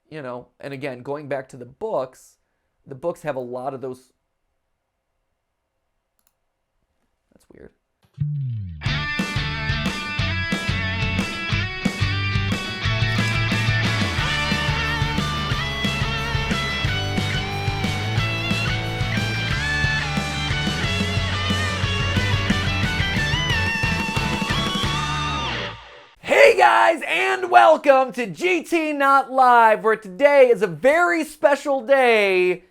you know, and again, going back to the books have a lot of those. That's weird. Hey guys, and welcome to GT Not Live, where today is a very special day,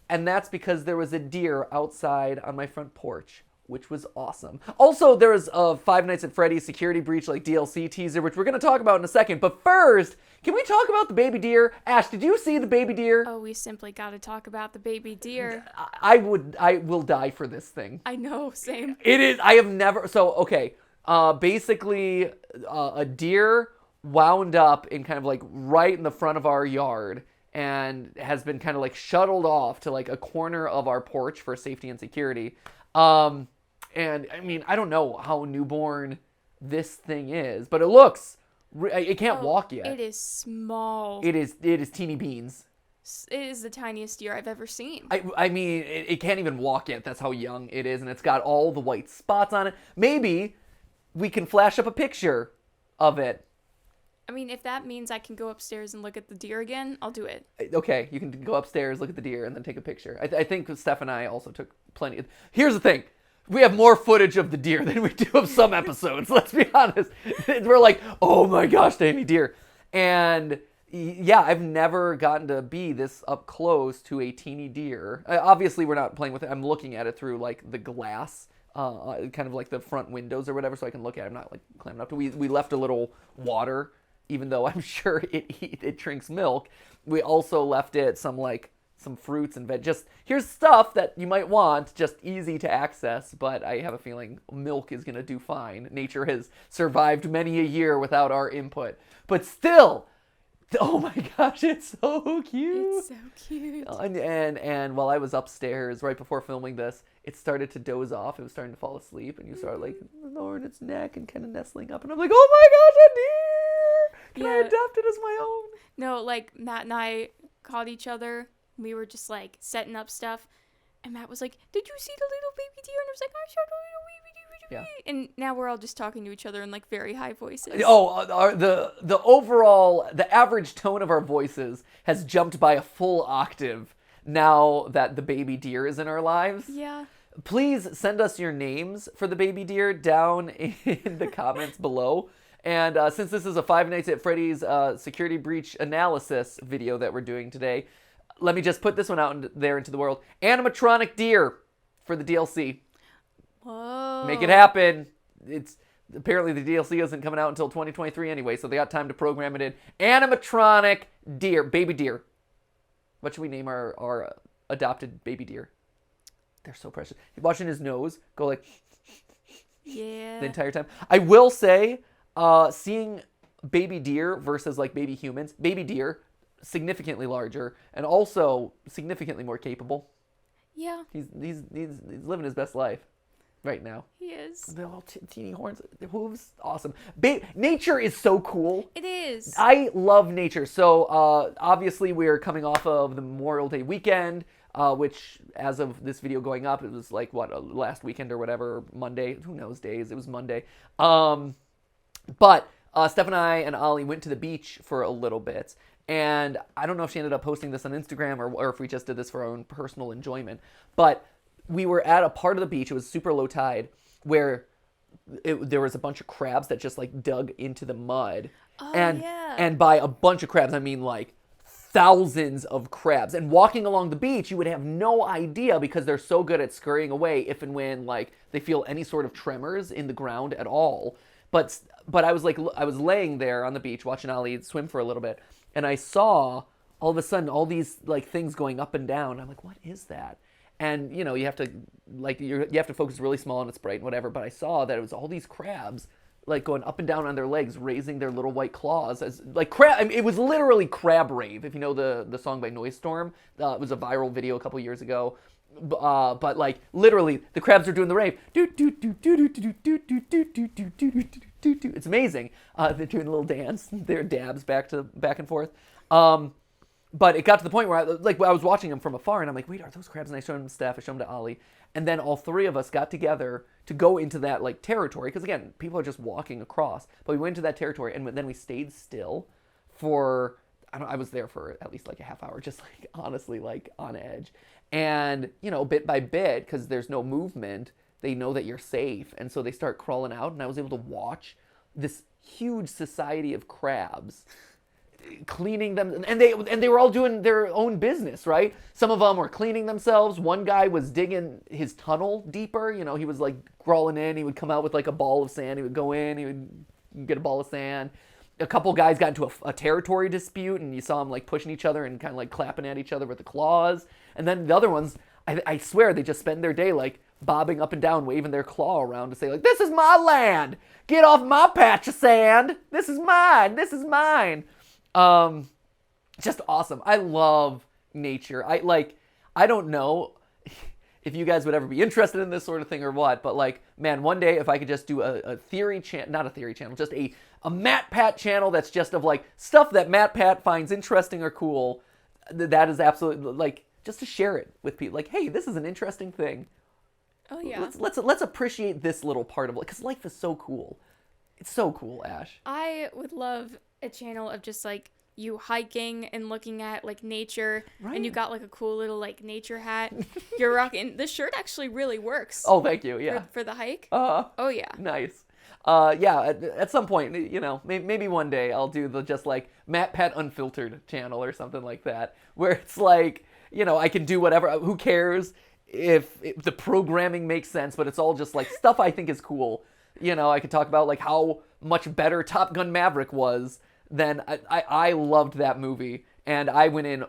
and that's because there was a deer outside on my front porch, which was awesome. Also, there was a Five Nights at Freddy Security Breach DLC teaser, which we're going to talk about in a second, but first, can we talk about the baby deer? Ash, did you see the baby deer? Oh, we simply got to talk about the baby deer. I will die for this thing. I know, same. It is, I have never, so, okay. Basically, a deer wound up in kind of like right in the front of our yard and has been kind of like shuttled off to like a corner of our porch for safety and security. And I mean, I don't know how newborn this thing is, but it looks, it can't walk yet. It is small. It is teeny beans. It is the tiniest deer I've ever seen. I mean, it can't even walk yet. That's how young it is. And it's got all the white spots on it. Maybe we can flash up a picture of it. I mean, if that means I can go upstairs and look at the deer again, I'll do it. Okay, you can go upstairs, look at the deer, and then take a picture. I think Steph and I also took plenty. Here's the thing. We have more footage of the deer than we do of some episodes. Let's be honest. We're like, oh my gosh, tiny deer. And yeah, I've never gotten to be this up close to a teeny deer. Obviously, we're not playing with it. I'm looking at it through like the glass. Kind of like the front windows or whatever, so I can look at it. I'm not like climbing up to. We left a little water, even though I'm sure it drinks milk. We also left it some fruits and veg. Just here's stuff that you might want, just easy to access. But I have a feeling milk is gonna do fine. Nature has survived many a year without our input, but still. Oh my gosh, it's so cute. It's so cute. And while I was upstairs right before filming this, it started to doze off. It was starting to fall asleep, and you saw it like lowering its neck and kind of nestling up. And I'm like, oh my gosh, a deer! Can I adopt it as my own? No, like Matt and I caught each other. We were just like setting up stuff, and Matt was like, "Did you see the little baby deer?" And I was like, "I saw the little baby deer." Yeah. And now we're all just talking to each other in like very high voices. Oh, the average tone of our voices has jumped by a full octave now that the baby deer is in our lives. Yeah. Please send us your names for the baby deer down in the comments below. And since this is a Five Nights at Freddy's security breach analysis video that we're doing today, let me just put this one out there into the world. Animatronic deer for the DLC. Whoa. Make it happen. It's apparently the DLC isn't coming out until 2023 anyway, so they got time to program it in. Animatronic deer, baby deer. What should we name our adopted baby deer? They're so precious. Watching his nose go like yeah the entire time. I will say, seeing baby deer versus like baby humans, baby deer significantly larger and also significantly more capable. Yeah. He's living his best life. Right now. He is. The little teeny horns, the hooves, awesome. Nature is so cool. It is. I love nature. So obviously we're coming off of the Memorial Day weekend, which as of this video going up, it was like last weekend or whatever, Monday. Who knows days? It was Monday. But Steph and I and Ollie went to the beach for a little bit. And I don't know if she ended up posting this on Instagram or if we just did this for our own personal enjoyment. But we were at a part of the beach, it was super low tide, where there was a bunch of crabs that just like dug into the mud. Oh, and, yeah. And by a bunch of crabs, I mean like thousands of crabs. And walking along the beach, you would have no idea because they're so good at scurrying away if and when like they feel any sort of tremors in the ground at all. But I was laying there on the beach watching Ollie swim for a little bit, and I saw all of a sudden all these like things going up and down. I'm like, what is that? And you know, you have to focus really small and it's bright and whatever. But I saw that it was all these crabs like going up and down on their legs, raising their little white claws as like crab. I mean, it was literally crab rave. If you know the song by Noise Storm, it was a viral video a couple years ago. But like literally, the crabs are doing the rave. It's amazing. They're doing a little dance. Their dabs back and forth. But it got to the point where I was watching them from afar, and I'm like, wait, are those crabs? And I showed them to Steph, I showed them to Ollie, and then all three of us got together to go into that like territory, because again, people are just walking across. But we went into that territory, and then we stayed still for I was there for at least like a half hour, just like honestly like on edge, and bit by bit, because there's no movement, they know that you're safe, and so they start crawling out, and I was able to watch this huge society of crabs cleaning them, and they were all doing their own business, right? Some of them were cleaning themselves. One guy was digging his tunnel deeper. He was like crawling in. He would come out with like a ball of sand. He would go in. He would get a ball of sand. A couple guys got into a territory dispute, and you saw them like pushing each other and kind of like clapping at each other with the claws. And then the other ones, I swear, they just spend their day like bobbing up and down, waving their claw around to say like, "This is my land. Get off my patch of sand. This is mine. This is mine." Just awesome. I love nature. I don't know if you guys would ever be interested in this sort of thing or what, but like, man, one day if I could just do a theory channel, not a theory channel, just a MatPat channel that's just of like stuff that MatPat finds interesting or cool, that is absolutely like, just to share it with people. Like, hey, this is an interesting thing. Oh yeah. Let's appreciate this little part of it, because life is so cool. It's so cool, Ash. I would love a channel of just like you hiking and looking at like nature, right. And you got like a cool little like nature hat. You're rocking. The shirt actually really works. Oh, thank you. Yeah. For the hike. Oh yeah. Nice. Yeah. At some point, maybe one day I'll do the just like MatPat Unfiltered channel or something like that, where it's like, I can do whatever. Who cares if the programming makes sense? But it's all just like stuff I think is cool. I could talk about like how much better Top Gun Maverick was than I loved that movie, and I went in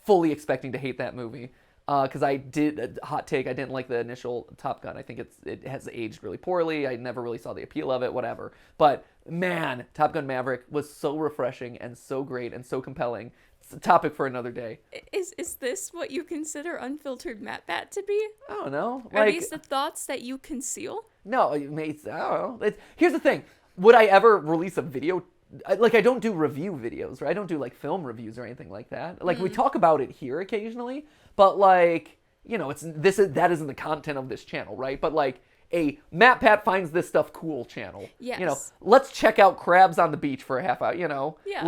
fully expecting to hate that movie, because I did hot take. I didn't like the initial Top Gun. I think it has aged really poorly. I never really saw the appeal of it. Whatever. But man, Top Gun Maverick was so refreshing and so great and so compelling. It's a topic for another day. Is this what you consider unfiltered MatPat to be? I don't know. Are these the thoughts that you conceal? No, I don't know. Here's the thing. Would I ever release a video? I don't do review videos, or I don't do like film reviews or anything like that. Like we talk about it here occasionally, but like, that isn't the content of this channel, right? But like a MatPat finds this stuff cool channel. Yes. Let's check out crabs on the beach for a half hour, Yeah.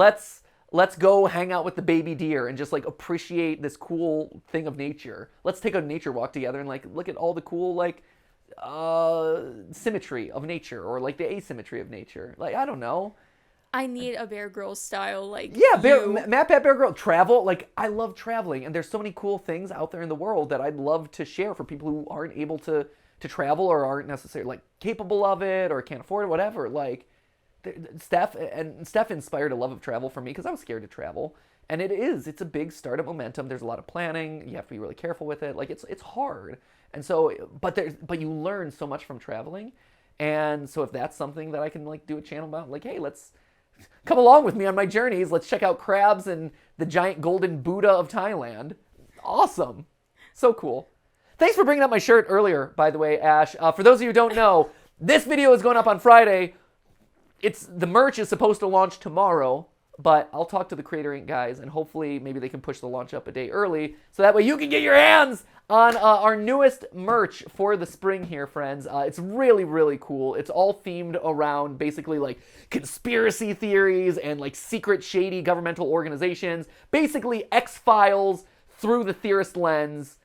Let's go hang out with the baby deer and just like appreciate this cool thing of nature. Let's take a nature walk together and like look at all the cool like symmetry of nature, or like the asymmetry of nature. Like, I don't know. I need a Bear Grylls style, like, yeah, MatPat Bear Grylls travel. Like, I love traveling, and there's so many cool things out there in the world that I'd love to share for people who aren't able to travel, or aren't necessarily like capable of it, or can't afford it, whatever. Like, Steph inspired a love of travel for me, because I was scared to travel, and it's a big startup momentum. There's a lot of planning. You have to be really careful with it. Like, it's hard, and so but you learn so much from traveling, and so if that's something that I can like do a channel about, like, hey, let's come along with me on my journeys. Let's check out crabs and the giant golden Buddha of Thailand. Awesome. So cool. Thanks for bringing up my shirt earlier, by the way, Ash. For those of you who don't know, this video is going up on Friday. The merch is supposed to launch tomorrow, but I'll talk to the Creator Inc. guys, and hopefully maybe they can push the launch up a day early, so that way you can get your hands on our newest merch for the spring here, friends. It's really, really cool. It's all themed around basically like conspiracy theories and like secret, shady governmental organizations. Basically X-Files through the theorist lens,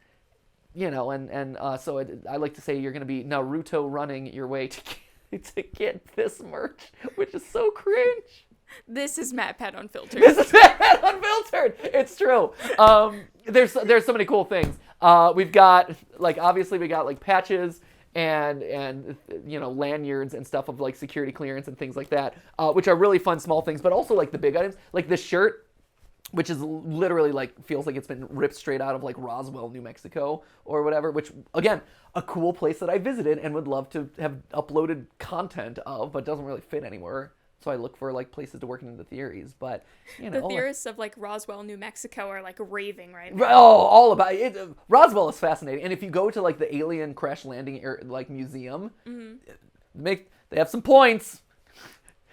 so I like to say you're going to be Naruto running your way to get this merch, which is so cringe. This is MatPat Unfiltered. This is MatPat Unfiltered. It's true. There's so many cool things. We've got obviously we got like patches and lanyards and stuff of like security clearance and things like that, which are really fun small things. But also like the big items, like this shirt, which is literally like feels like it's been ripped straight out of like Roswell, New Mexico or whatever. Which again, a cool place that I visited and would love to have uploaded content of, but doesn't really fit anywhere. So I look for like places to work into the theories, but the theorists of like Roswell, New Mexico are like raving right now. Oh, all about it. Roswell is fascinating, and if you go to like the alien crash landing museum, they have some points.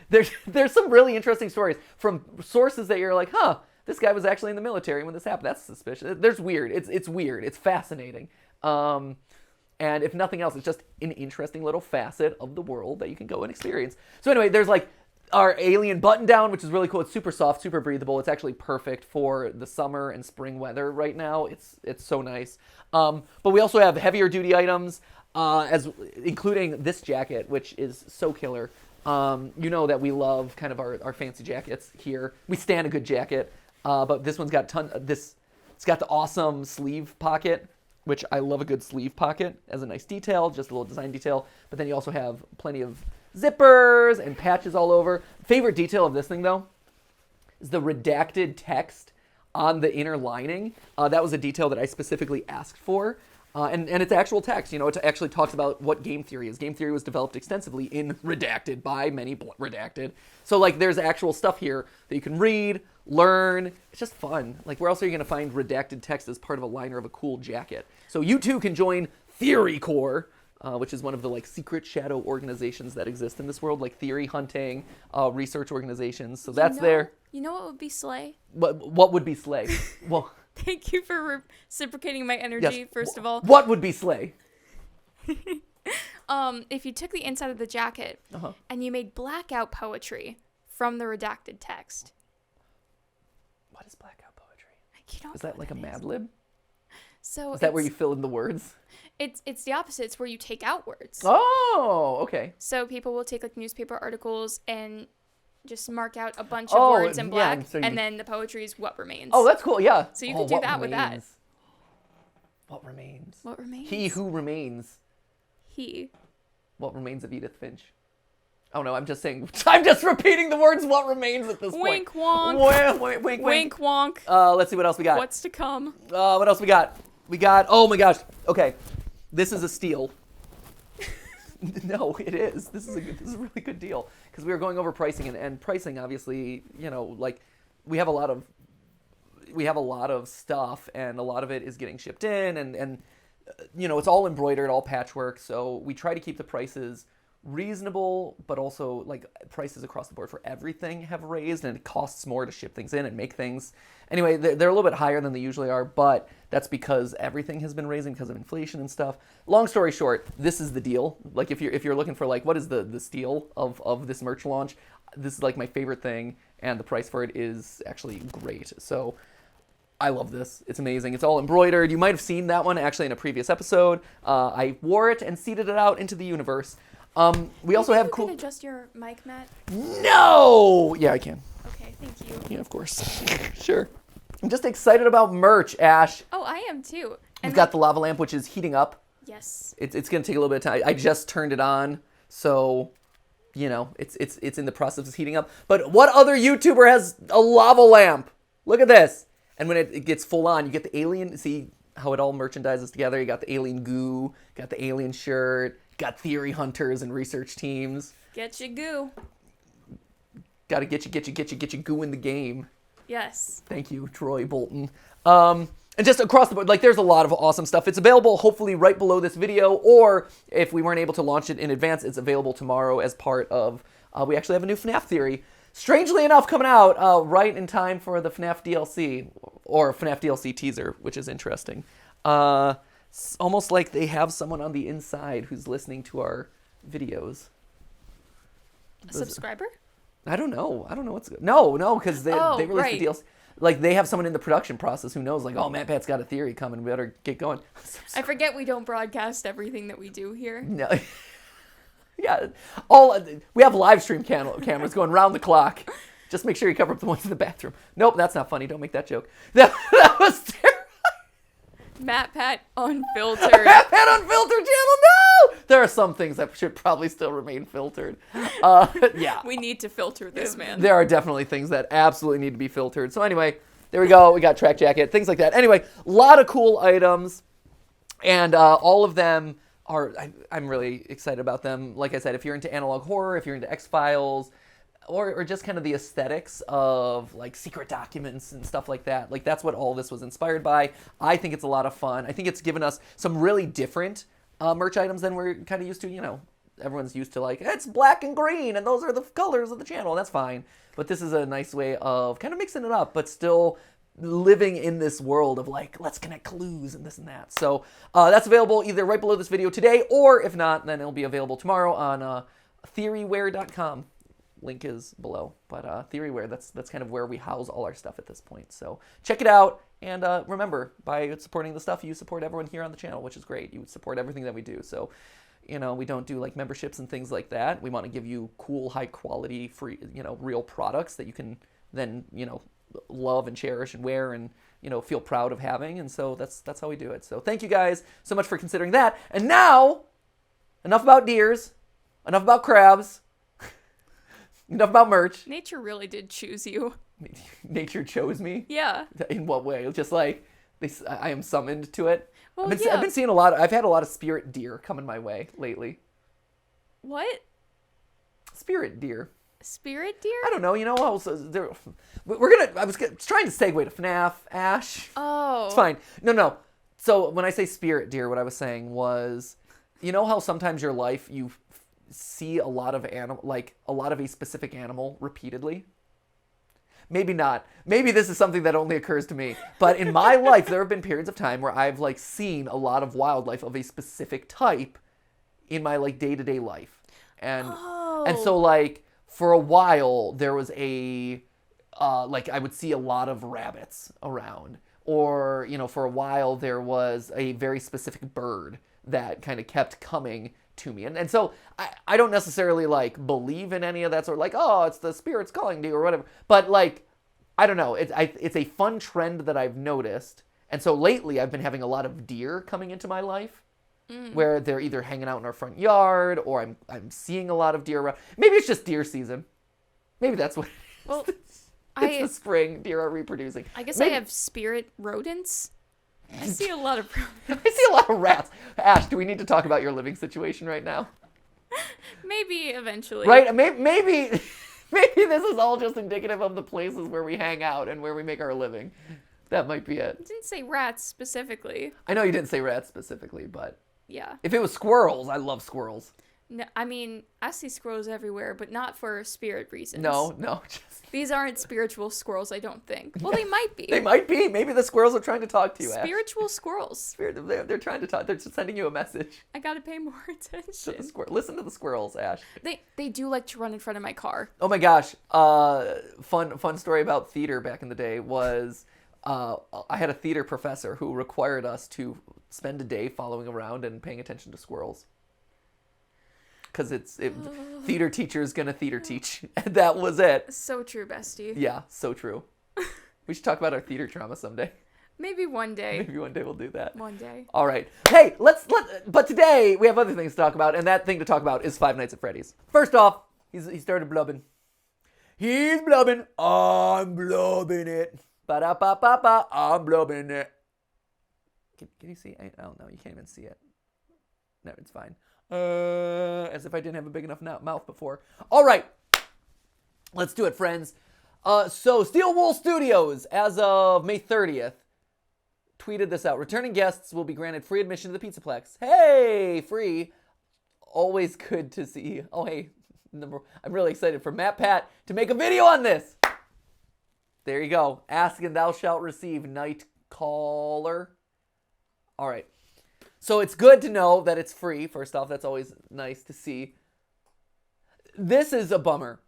There's some really interesting stories from sources that you're like, huh, this guy was actually in the military when this happened. That's suspicious. There's weird. It's weird. It's fascinating. And if nothing else, it's just an interesting little facet of the world that you can go and experience. So anyway, there's like our alien button down, which is really cool. It's super soft, super breathable. It's actually perfect for the summer and spring weather right now. It's so nice. But we also have heavier duty items, including this jacket, which is so killer. You know that we love kind of our fancy jackets here. We stand a good jacket, but this one's got it's got the awesome sleeve pocket, which I love a good sleeve pocket as a nice detail, just a little design detail. But then you also have plenty of zippers and patches all over. Favorite detail of this thing, though, is the redacted text on the inner lining. That was a detail that I specifically asked for. And it's actual text. You know, it actually talks about what game theory is. Game theory was developed extensively in redacted by many redacted. So, like, there's actual stuff here that you can read, learn. It's just fun. Like, where else are you going to find redacted text as part of a liner of a cool jacket? So you too can join Theory Corps, which is one of the like secret shadow organizations that exist in this world, like theory hunting, research organizations. So that's there. You know what would be slay? What would be slay? Well, thank you for reciprocating my energy. yes. First of all, what would be slay? If you took the inside of the jacket and you made blackout poetry from the redacted text. What is blackout poetry? You don't Is that like a Mad Lib? So is that where you fill in the words? It's the opposite. It's where you take out words. Oh, okay. So people will take like newspaper articles and just mark out a bunch of words in black, and then the poetry is what remains. Oh, that's cool. Yeah. So you could do that with that. What remains? What remains? He who remains. He. What remains of Edith Finch? Oh no, I'm just saying. I'm just repeating the words. What remains at this wink point? Wonk. Wink wonk. Wink wonk. Let's see what else we got. What's to come? What else we got? We got. Oh my gosh. Okay, this is a steal. No, it is. This is a really good deal because we were going over pricing and pricing. Obviously, you know, like we have a lot of stuff and a lot of it is getting shipped in and you know, it's all embroidered, all patchwork. So we try to keep the prices reasonable, but also like prices across the board for everything have raised, and it costs more to ship things in and make things. Anyway, they're a little bit higher than they usually are, but that's because everything has been raising because of inflation and stuff. Long story short, this is the deal. Like if you're looking for like what is the steal of this merch launch, this is like my favorite thing, and the price for it is actually great. So I love this. It's amazing. It's all embroidered. You might have seen that one actually in a previous episode. I wore it and seeded it out into the universe. We also have cool. You can adjust your mic, Matt. No. Yeah, I can. Okay, thank you. Yeah, of course. Sure. I'm just excited about merch, Ash. Oh, I am too. We've got the lava lamp, which is heating up. Yes. It's gonna take a little bit of time. I just turned it on, so you know it's in the process of heating up. But what other YouTuber has a lava lamp? Look at this. And when it gets full on, you get the alien. See how it all merchandises together. You got the alien goo, got the alien shirt, got theory hunters and research teams. Get your goo. Got to get your goo in the game. Yes. Thank you, Troy Bolton. And just across the board, like there's a lot of awesome stuff. It's available hopefully right below this video, or if we weren't able to launch it in advance, it's available tomorrow as part of, we actually have a new FNAF theory. Strangely enough, coming out right in time for the FNAF DLC, or FNAF DLC teaser, which is interesting. It's almost like they have someone on the inside who's listening to our videos. A subscriber? I don't know what's good. No, because they released the DLC. Like, they have someone in the production process who knows, like, oh, MatPat's got a theory coming. We better get going. I forget we don't broadcast everything that we do here. No. Yeah. We have live stream cameras going round the clock. Just make sure you cover up the ones in the bathroom. Nope, that's not funny. Don't make that joke. That was terrible. MatPat Unfiltered. MatPat Unfiltered channel, no! There are some things that should probably still remain filtered. Yeah. We need to filter this, man. There are definitely things that absolutely need to be filtered. So anyway, there we go. We got track jacket, things like that. Anyway, a lot of cool items, and all of them are, I'm really excited about them. Like I said, if you're into analog horror, if you're into X-Files, or just kind of the aesthetics of like secret documents and stuff like that. Like that's what all this was inspired by. I think it's a lot of fun. I think it's given us some really different merch items than we're kind of used to, you know, everyone's used to like, it's black and green and those are the colors of the channel. That's fine. But this is a nice way of kind of mixing it up, but still living in this world of like, let's connect clues and this and that. So that's available either right below this video today, or if not, then it'll be available tomorrow on theorycrafting.com. Link is below. But Theoryware, that's kind of where we house all our stuff at this point. So check it out. And remember, by supporting the stuff, you support everyone here on the channel, which is great. You support everything that we do. So, you know, we don't do like memberships and things like that. We want to give you cool, high quality, free, you know, real products that you can then, you know, love and cherish and wear and, you know, feel proud of having. And so that's how we do it. So thank you guys so much for considering that. And now, enough about deers, enough about crabs, enough about merch. Nature really did choose you. Nature chose me? Yeah. In what way? Just like I am summoned to it? Well, I've been seeing I've had a lot of spirit deer coming my way lately. What? Spirit deer. Spirit deer? I don't know. You know, I was trying to segue to FNAF, Ash. Oh. It's fine. No. So when I say spirit deer, what I was saying was, you know how sometimes your life you see a lot of a specific animal repeatedly? Maybe not. Maybe this is something that only occurs to me. But in my life, there have been periods of time where I've like seen a lot of wildlife of a specific type in my like day-to-day life. And so like for a while there was I would see a lot of rabbits around. Or, you know, for a while there was a very specific bird that kind of kept coming to me. And so I don't necessarily like believe in any of that sort of like, oh, it's the spirits calling to you or whatever. But like, I don't know. It's a fun trend that I've noticed. And so lately I've been having a lot of deer coming into my life where they're either hanging out in our front yard or I'm seeing a lot of deer around. Maybe it's just deer season. Maybe that's what it is. Well, it's the spring. Deer are reproducing. I guess Maybe. I have spirit rodents. I see a lot of I see a lot of rats. Ash, do we need to talk about your living situation right now? Maybe eventually. Right? Maybe this is all just indicative of the places where we hang out and where we make our living. That might be it. I didn't say rats specifically. I know you didn't say rats specifically, but yeah. If it was squirrels, I love squirrels. No, I mean, I see squirrels everywhere, but not for spirit reasons. No. These aren't spiritual squirrels, I don't think. Well, they might be. They might be. Maybe the squirrels are trying to talk to you, Ash. Spiritual squirrels. They're trying to talk. They're just sending you a message. I gotta pay more attention. Listen to the squirrels, Ash. They do like to run in front of my car. Oh my gosh. Fun story about theater back in the day was I had a theater professor who required us to spend a day following around and paying attention to squirrels. Because theater teacher is gonna theater teach. And that was it. So true, bestie. Yeah, so true. We should talk about our theater trauma someday. Maybe one day. Maybe one day we'll do that. One day. All right. Hey, but today we have other things to talk about, and that thing to talk about is Five Nights at Freddy's. First off, he started blubbing. He's blubbing. I'm blubbing it. Ba-da-ba-ba-ba. I'm blubbing it. Can you see? Oh, no, you can't even see it. No, it's fine. As if I didn't have a big enough mouth before. All right. Let's do it, friends. So Steel Wool Studios, as of May 30th, tweeted this out. Returning guests will be granted free admission to the Pizzaplex. Hey, free. Always good to see. Oh, hey. I'm really excited for MatPat to make a video on this. There you go. Ask and thou shalt receive, night caller. All right. So it's good to know that it's free. First off, that's always nice to see. This is a bummer.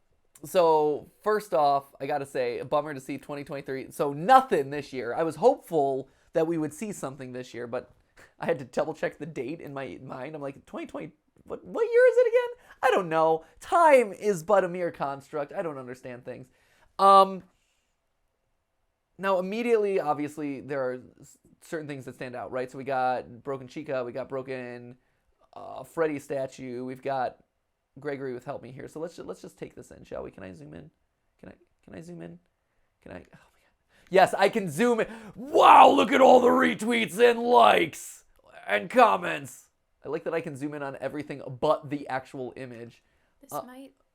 So first off, I got to say, a bummer to see 2023. So nothing this year. I was hopeful that we would see something this year, but I had to double check the date in my mind. I'm like, 2020, what year is it again? I don't know. Time is but a mere construct. I don't understand things. Now, immediately, obviously, there are certain things that stand out, right? So we got Broken Chica, we got Broken Freddy statue, we've got Gregory with Help Me here. So let's just take this in, shall we? Can I zoom in? Can I zoom in? Oh my god. Yes, I can zoom in. Wow, look at all the retweets and likes and comments. I like that I can zoom in on everything but the actual image.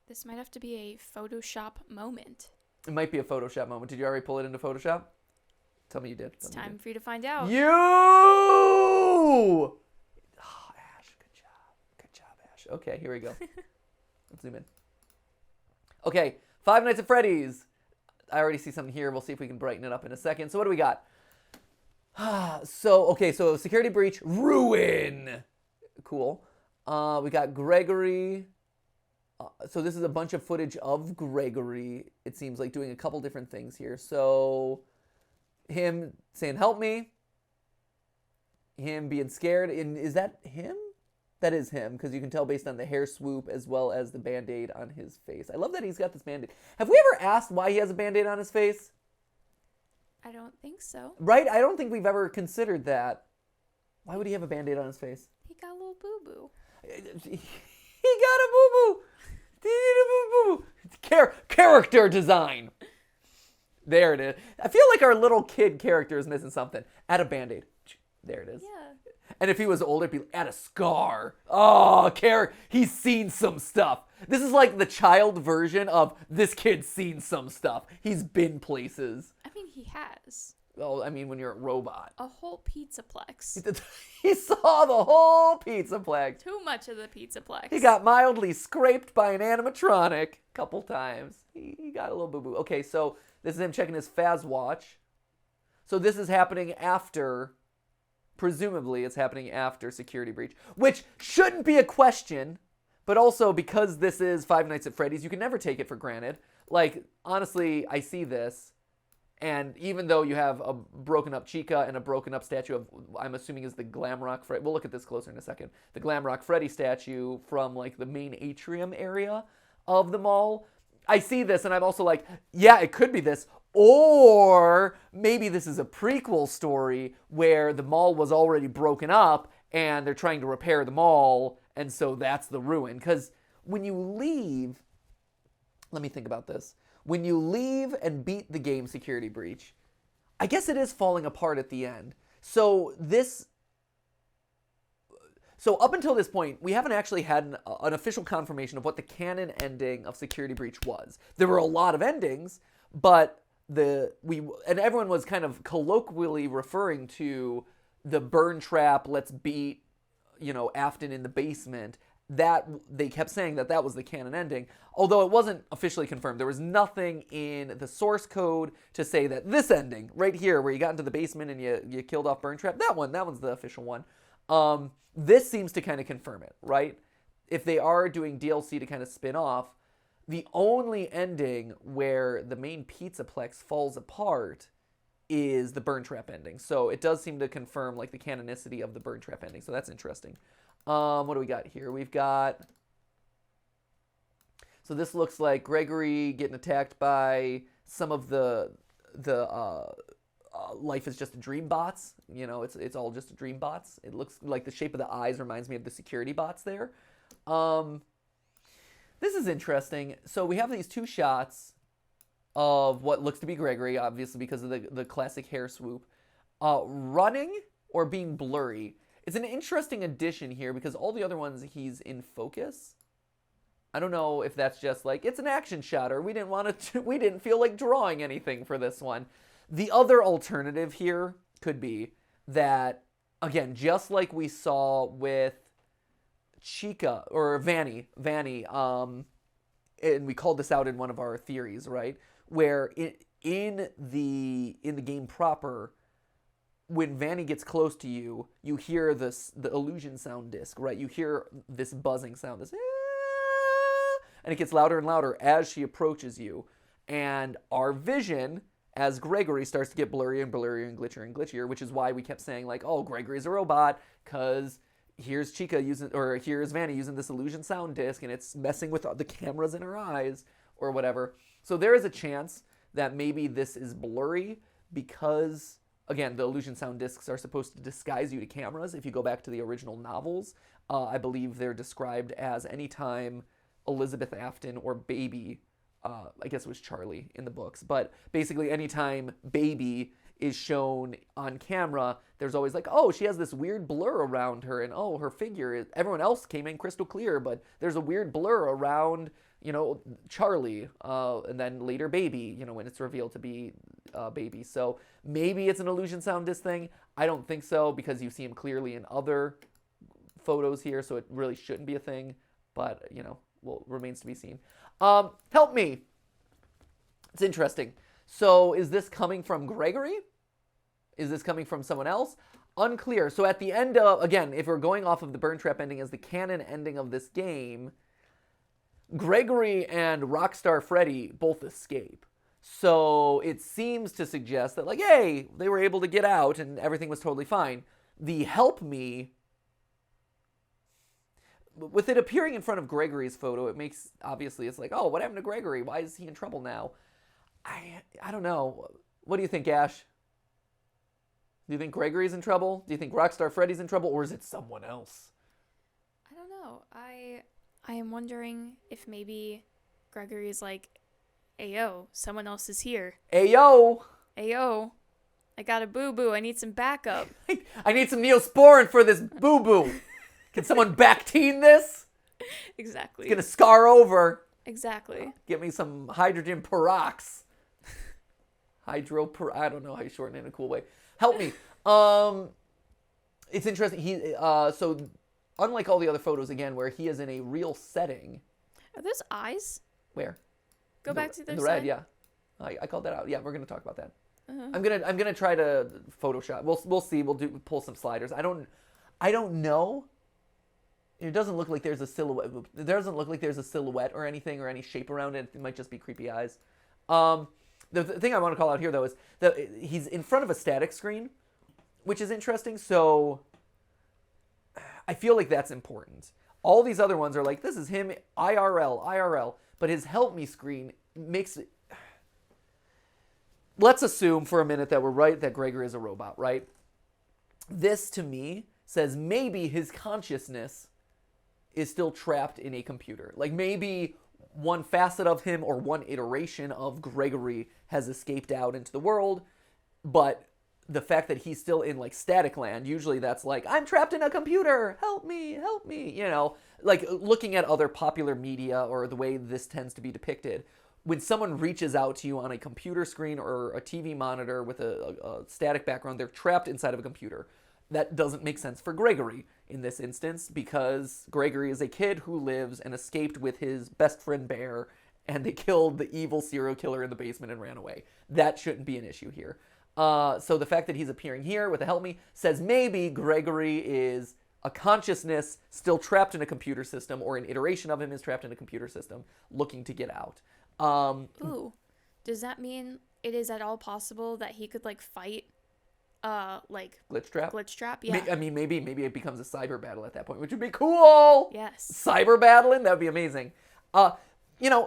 This might have to be a Photoshop moment. It might be a Photoshop moment. Did you already pull it into Photoshop? Tell me you did. It's time for you to find out. You! Oh, Ash, good job. Good job, Ash. watch. Okay, here we go. Let's zoom in. Okay, Five Nights at Freddy's. I already see something here. We'll see if we can brighten it up in a second. So what do we got? So Security Breach, Ruin. Cool. We got Gregory. So this is a bunch of footage of Gregory, it seems like, doing a couple different things here. So him saying, help me. Him being scared. And is that him? That is him, because you can tell based on the hair swoop as well as the Band-Aid on his face. I love that he's got this Band-Aid. Have we ever asked why he has a Band-Aid on his face? I don't think so. Right? I don't think we've ever considered that. Why would he have a Band-Aid on his face? He got a little boo-boo. He got a boo-boo. Character design. There it is. I feel like our little kid character is missing something. Add a Band-Aid. There it is. Yeah. And if he was older, it'd be add a scar. Oh, he's seen some stuff. This is like the child version of this kid's seen some stuff. He's been places. I mean, he has. Oh, I mean, when you're a robot. A whole pizzaplex. He saw the whole pizzaplex. Too much of the pizzaplex. He got mildly scraped by an animatronic a couple times. He got a little boo-boo. Okay, so this is him checking his Faz watch. So this is happening after, presumably it's happening after Security Breach, which shouldn't be a question, but also because this is Five Nights at Freddy's, you can never take it for granted. Like, honestly, I see this, and even though you have a broken up Chica and a broken up statue of, I'm assuming is the Glamrock Freddy, we'll look at this closer in a second, the Glamrock Freddy statue from like the main atrium area of the mall, I see this and I'm also like, yeah, it could be this, or maybe this is a prequel story where the mall was already broken up and they're trying to repair the mall, and so that's the ruin. Because when you leave, let me think about this. When you leave and beat the game Security Breach, I guess it is falling apart at the end. So up until this point, we haven't actually had an official confirmation of what the canon ending of Security Breach was. There were a lot of endings, but everyone was kind of colloquially referring to the burn trap, let's beat, Afton in the basement. That they kept saying that was the canon ending, although it wasn't officially confirmed. There was nothing in the source code to say that this ending right here, where you got into the basement and you killed off Burntrap, that one's the official one. This seems to kind of confirm it, right? If they are doing DLC to kind of spin off, the only ending where the main pizzaplex falls apart is the Burntrap ending. So it does seem to confirm like the canonicity of the Burntrap ending. So that's interesting. What do we got here? We've got, so this looks like Gregory getting attacked by some of the Life is Just a Dream bots. It's all just a dream bots. It looks like the shape of the eyes reminds me of the security bots there. This is interesting. So we have these two shots of what looks to be Gregory, obviously because of the classic hair swoop, running or being blurry. It's an interesting addition here because all the other ones he's in focus. I don't know if that's just like it's an action shot or we didn't feel like drawing anything for this one. The other alternative here could be that, again, just like we saw with Chica or Vanny, and we called this out in one of our theories, right? Where in the game proper, when Vanny gets close to you, you hear the illusion sound disc, right? You hear this buzzing sound, this, and it gets louder and louder as she approaches you. And our vision as Gregory starts to get blurrier and blurrier and glitchier and glitchier, which is why we kept saying like, oh, Gregory's a robot, because here's Chica here's Vanny using this illusion sound disc, and it's messing with the cameras in her eyes or whatever. So there is a chance that maybe this is blurry because, again, the illusion sound discs are supposed to disguise you to cameras. If you go back to the original novels, I believe they're described as anytime Elizabeth Afton or Baby, I guess it was Charlie in the books, but basically anytime Baby is shown on camera, there's always like, oh, she has this weird blur around her, and oh, her figure is, everyone else came in crystal clear, but there's a weird blur around, Charlie, and then later Baby, when it's revealed to be Baby. So maybe it's an illusion sound disc thing. I don't think so because you see him clearly in other photos here, so it really shouldn't be a thing. but remains to be seen. Help me. It's interesting. So is this coming from Gregory? Is this coming from someone else? Unclear. So at the end of, again, if we're going off of the Burn Trap ending as the canon ending of this game, Gregory and Rockstar Freddy both escape. So it seems to suggest that, like, hey, they were able to get out and everything was totally fine. The help me, with it appearing in front of Gregory's photo, it makes, obviously, it's like, oh, what happened to Gregory? Why is he in trouble now? I don't know. What do you think, Ash? Do you think Gregory's in trouble? Do you think Rockstar Freddy's in trouble? Or is it someone else? I don't know. I am wondering if maybe Gregory's like, ayo, someone else is here. Ayo! Ayo, I got a boo-boo. I need some backup. I need some Neosporin for this boo-boo. Can someone back-teen this? Exactly. It's going to scar over. Exactly. Get me some hydrogen perox. I don't know how you shorten it in a cool way. Help me. It's interesting. So unlike all the other photos, again, where he is in a real setting. Are those eyes? Where? Go back to the red, side. yeah. I called that out. Yeah, we're gonna talk about that. Uh-huh. I'm gonna try to Photoshop. We'll see. We'll pull some sliders. I don't know. It doesn't look like there's a silhouette. It doesn't look like there's a silhouette or anything or any shape around it. It might just be creepy eyes. The thing I want to call out here, though, is that he's in front of a static screen, which is interesting. So I feel like that's important. All these other ones are like, this is him, IRL. But his help me screen makes it... Let's assume for a minute that we're right, that Gregory is a robot, right? This, to me, says maybe his consciousness is still trapped in a computer. Like, maybe one facet of him or one iteration of Gregory has escaped out into the world, but the fact that he's still in, like, static land, usually that's like, I'm trapped in a computer, help me, like looking at other popular media or the way this tends to be depicted. When someone reaches out to you on a computer screen or a TV monitor with a static background, they're trapped inside of a computer. That doesn't make sense for Gregory in this instance, because Gregory is a kid who lives and escaped with his best friend Bear, and they killed the evil serial killer in the basement and ran away. That shouldn't be an issue here. So the fact that he's appearing here with a help me says maybe Gregory is a consciousness still trapped in a computer system, or an iteration of him is trapped in a computer system looking to get out. Ooh, does that mean it is at all possible that he could, like, fight like glitch trap? Yeah. I mean, maybe it becomes a cyber battle at that point, which would be cool. Yes. Cyber battling, that would be amazing.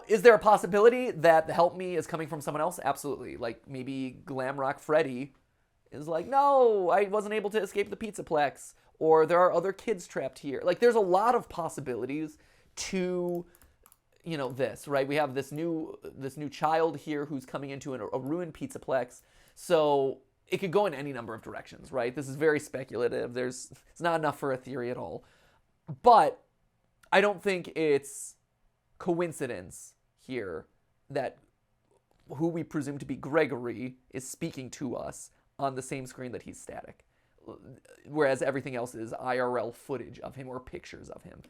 Is there a possibility that the help me is coming from someone else? Absolutely. Like, maybe Glamrock Freddy is like, no, I wasn't able to escape the Pizzaplex, or there are other kids trapped here. Like, there's a lot of possibilities to this, right? We have this new child here who's coming into a ruined Pizzaplex. So it could go in any number of directions, right? This is very speculative. It's not enough for a theory at all. But I don't think it's coincidence here that who we presume to be Gregory is speaking to us on the same screen that he's static, whereas everything else is IRL footage of him or pictures of him.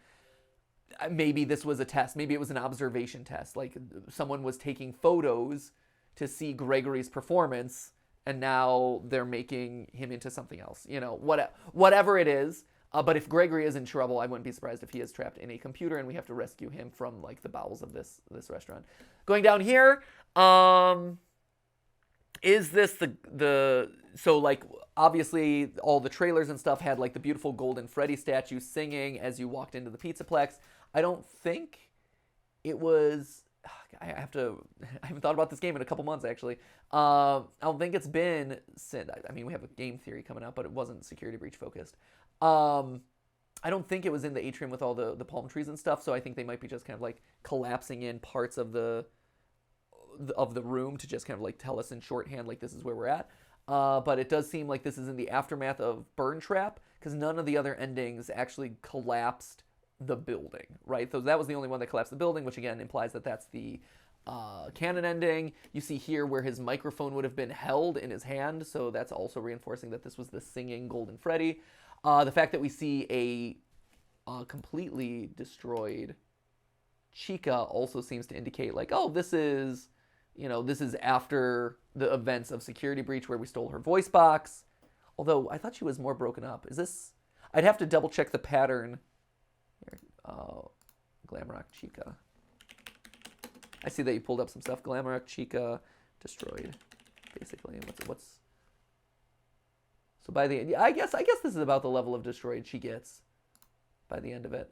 Maybe this was a test. Maybe it was an observation test. Like, someone was taking photos to see Gregory's performance, and now they're making him into something else. Whatever it is. But if Gregory is in trouble, I wouldn't be surprised if he is trapped in a computer and we have to rescue him from, like, the bowels of this restaurant. Going down here, is this so, like, obviously all the trailers and stuff had, like, the beautiful golden Freddy statue singing as you walked into the Pizzaplex. I don't think it was... I haven't thought about this game in a couple months, actually. I don't think it's been since... I mean, we have a game theory coming out, but it wasn't Security Breach focused. I don't think it was in the atrium with all the palm trees and stuff, so I think they might be just kind of, like, collapsing in parts of the room to just kind of, like, tell us in shorthand, like, this is where we're at. But it does seem like this is in the aftermath of Burn Trap, because none of the other endings actually collapsed the building, right? So that was the only one that collapsed the building, which again implies that that's the canon ending. You see here where his microphone would have been held in his hand, so that's also reinforcing that this was the singing Golden Freddy. The fact that we see a completely destroyed Chica also seems to indicate like, oh, this is, this is after the events of Security Breach where we stole her voice box. Although I thought she was more broken up. Is this? I'd have to double check the pattern. Here, Glamrock Chica. I see that you pulled up some stuff. Glamrock Chica destroyed, basically. What's? So by the end, I guess this is about the level of destroyed she gets by the end of it.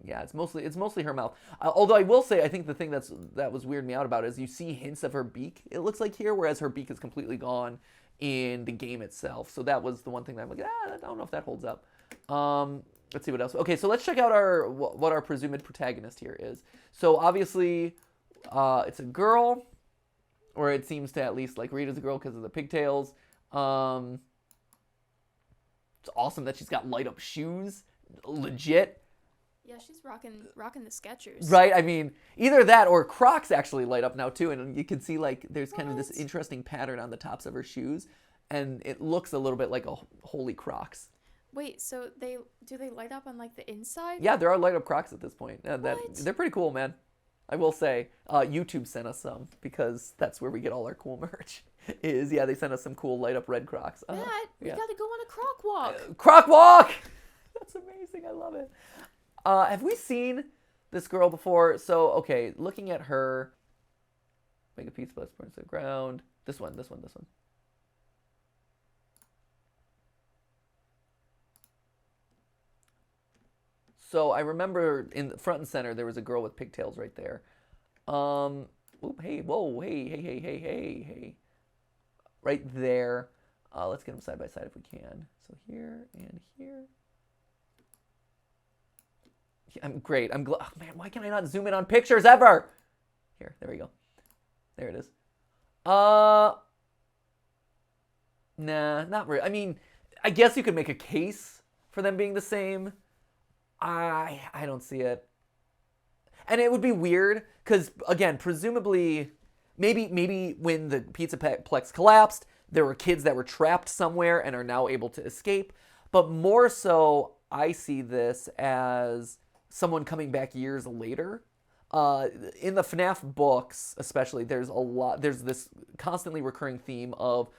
Yeah, it's mostly her mouth. Although I will say, I think the thing that was weirding me out about it is you see hints of her beak. It looks like here, whereas her beak is completely gone in the game itself. So that was the one thing that I'm like, I don't know if that holds up. Let's see what else. Okay, so let's check out what our presumed protagonist here is. So obviously, it's a girl, or it seems to at least like read as a girl because of the pigtails. It's awesome that she's got light up shoes, legit. Yeah, she's rocking the Skechers. Right, I mean, either that or Crocs actually light up now too, and you can see like there's kind of this interesting pattern on the tops of her shoes, and it looks a little bit like a holy Crocs. Wait, so do they light up on like the inside? Yeah, there are light up Crocs at this point. They're pretty cool, man. I will say, YouTube sent us some because that's where we get all our cool merch. They sent us some cool light up red Crocs. Matt, we gotta go on a Croc walk. Croc walk! That's amazing. I love it. Have we seen this girl before? So, okay, looking at her. Make a pizza plus points to the ground. This one. So I remember in the front and center there was a girl with pigtails right there. Hey. Right there. Let's get them side by side if we can. So here and here. I'm great. I'm glad. Oh, man, why can I not zoom in on pictures ever? Here, there we go. There it is. Nah, not really. I mean, I guess you could make a case for them being the same. I don't see it. And it would be weird because, again, presumably, maybe when the Pizzaplex collapsed, there were kids that were trapped somewhere and are now able to escape. But more so, I see this as someone coming back years later. In the FNAF books, especially, there's this constantly recurring theme of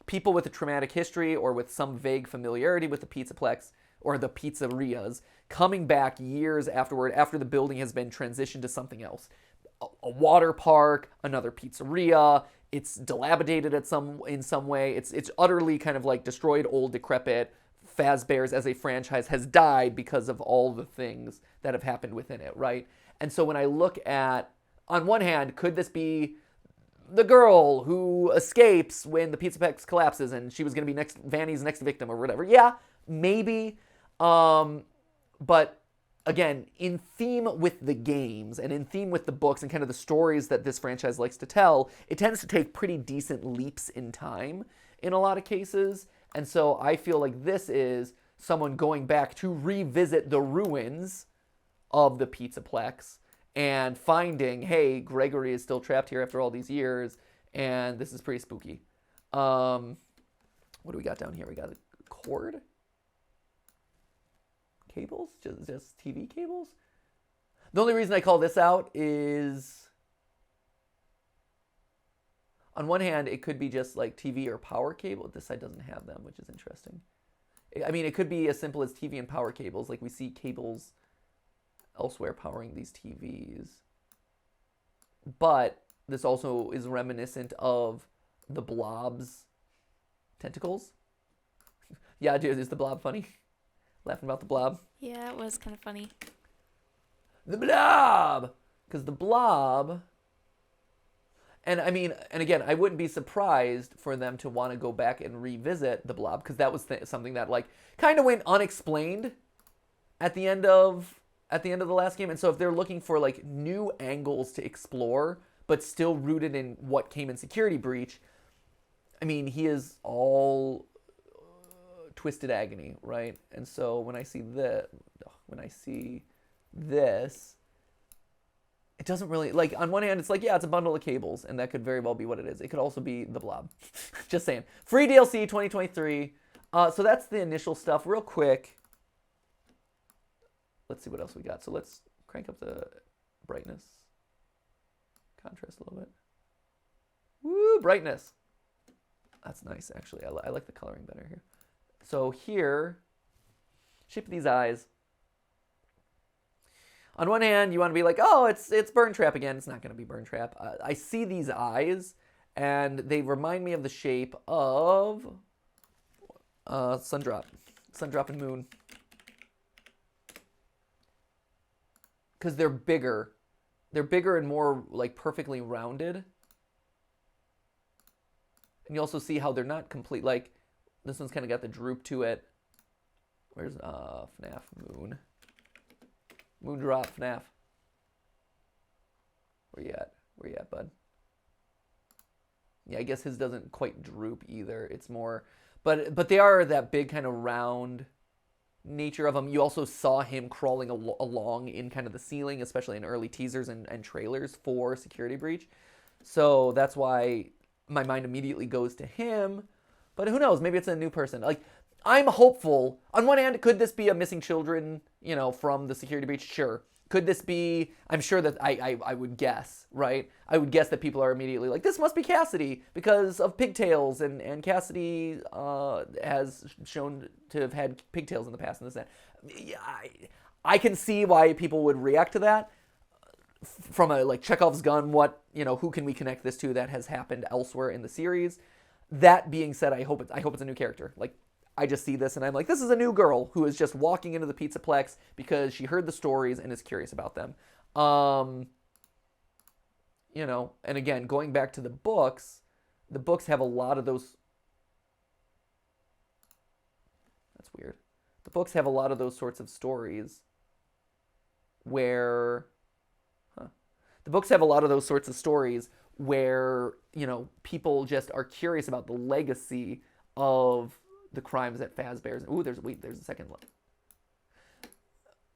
people with a traumatic history or with some vague familiarity with the Pizzaplex or the pizzerias coming back years afterward, after the building has been transitioned to something else. A water park, another pizzeria, it's dilapidated in some way, it's utterly kind of like destroyed, old, decrepit. Fazbear's as a franchise has died because of all the things that have happened within it, right? And so when I look at, on one hand, could this be the girl who escapes when the Pizzaplex collapses and she was going to be Vanny's next victim or whatever? Yeah, maybe. But again, in theme with the games and in theme with the books and kind of the stories that this franchise likes to tell, it tends to take pretty decent leaps in time in a lot of cases. And so I feel like this is someone going back to revisit the ruins of the Pizzaplex and finding, hey, Gregory is still trapped here after all these years, and this is pretty spooky. What do we got down here? We got a cord? Cables? Just TV cables? The only reason I call this out is, on one hand, it could be just like TV or power cable. This side doesn't have them, which is interesting. I mean, it could be as simple as TV and power cables. Like we see cables elsewhere powering these TVs. But this also is reminiscent of the Blob's tentacles. Yeah, dude, is the Blob funny? Laughing about the Blob? Yeah, it was kind of funny. The Blob! Because the Blob... And I mean, and again, I wouldn't be surprised for them to want to go back and revisit the Blob, because that was something that like kind of went unexplained at the end of the last game. And so if they're looking for like new angles to explore, but still rooted in what came in Security Breach, I mean, he is all twisted agony, right? And so when I see this, it doesn't really, like, on one hand, it's like, yeah, it's a bundle of cables, and that could very well be what it is. It could also be the Blob. Just saying. Free DLC 2023. So that's the initial stuff. Real quick, let's see what else we got. So let's crank up the brightness, contrast a little bit. Woo, brightness. That's nice, actually. I like the coloring better here. So here, shape of these eyes. On one hand, you want to be like, oh, it's Burn Trap again. It's not going to be Burn Trap. I see these eyes, and they remind me of the shape of Sundrop and Moon. Because they're bigger. They're bigger and more like perfectly rounded. And you also see how they're not complete. Like, this one's kind of got the droop to it. Where's FNAF Moon? Moondrop FNAF. Where you at? Where you at, bud? Yeah, I guess his doesn't quite droop either. It's more, but they are that big kind of round nature of them. You also saw him crawling along in kind of the ceiling, especially in early teasers and trailers for Security Breach. So that's why my mind immediately goes to him. But who knows? Maybe it's a new person. Like, I'm hopeful. On one hand, could this be a missing children, you know, from the Security Breach? Sure. Could this be, I'm sure that I would guess, right? I would guess that people are immediately like, this must be Cassidy because of pigtails, and Cassidy has shown to have had pigtails in the past and this and that. Yeah, I can see why people would react to that. From a, like, Chekhov's gun, what, you know, who can we connect this to that has happened elsewhere in the series? That being said, I hope it's a new character. Like, I just see this and I'm like, this is a new girl who is just walking into the Pizzaplex because she heard the stories and is curious about them. You know, and again, going back to the books have a lot of those. That's weird. The books have a lot of those sorts of stories where, the books have a lot of those sorts of stories where, you know, people just are curious about the legacy of the crimes at Fazbear's. Ooh, there's a second one.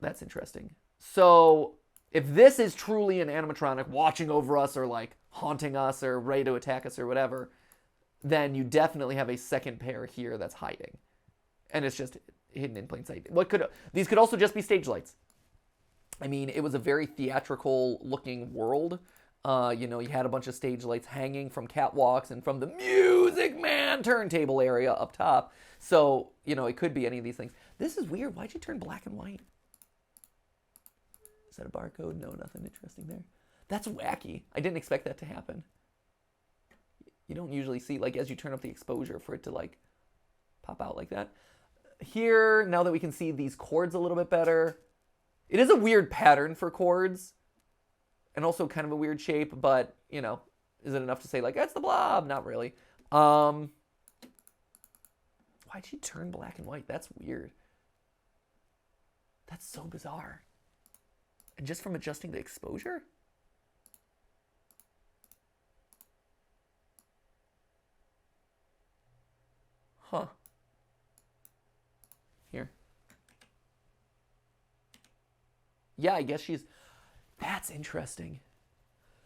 That's interesting. So if this is truly an animatronic watching over us or like haunting us or ready to attack us or whatever, then you definitely have a second pair here that's hiding. And it's just hidden in plain sight. These could also just be stage lights. I mean, it was a very theatrical looking world. You know, you had a bunch of stage lights hanging from catwalks and from the Music Man turntable area up top. So, you know, it could be any of these things. This is weird. Why'd you turn black and white? Is that a barcode? No, nothing interesting there. That's wacky. I didn't expect that to happen. You don't usually see, like, as you turn up the exposure for it to, like, pop out like that. Here, now that we can see these chords a little bit better, it is a weird pattern for chords. And also kind of a weird shape, but, you know, is it enough to say, like, that's the Blob? Not really. Why'd she turn black and white? That's weird. That's so bizarre. And just from adjusting the exposure? Huh. Here. Yeah, I guess she's... That's interesting.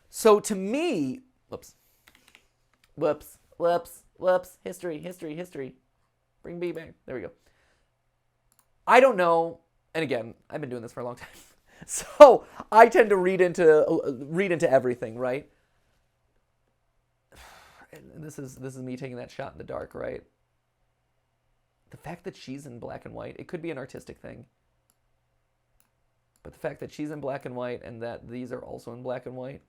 So to me... Whoops. History. Bring B back. There we go. I don't know. And again, I've been doing this for a long time. So I tend to read into everything, right? And this is me taking that shot in the dark, right? The fact that she's in black and white, it could be an artistic thing. But the fact that she's in black and white and that these are also in black and white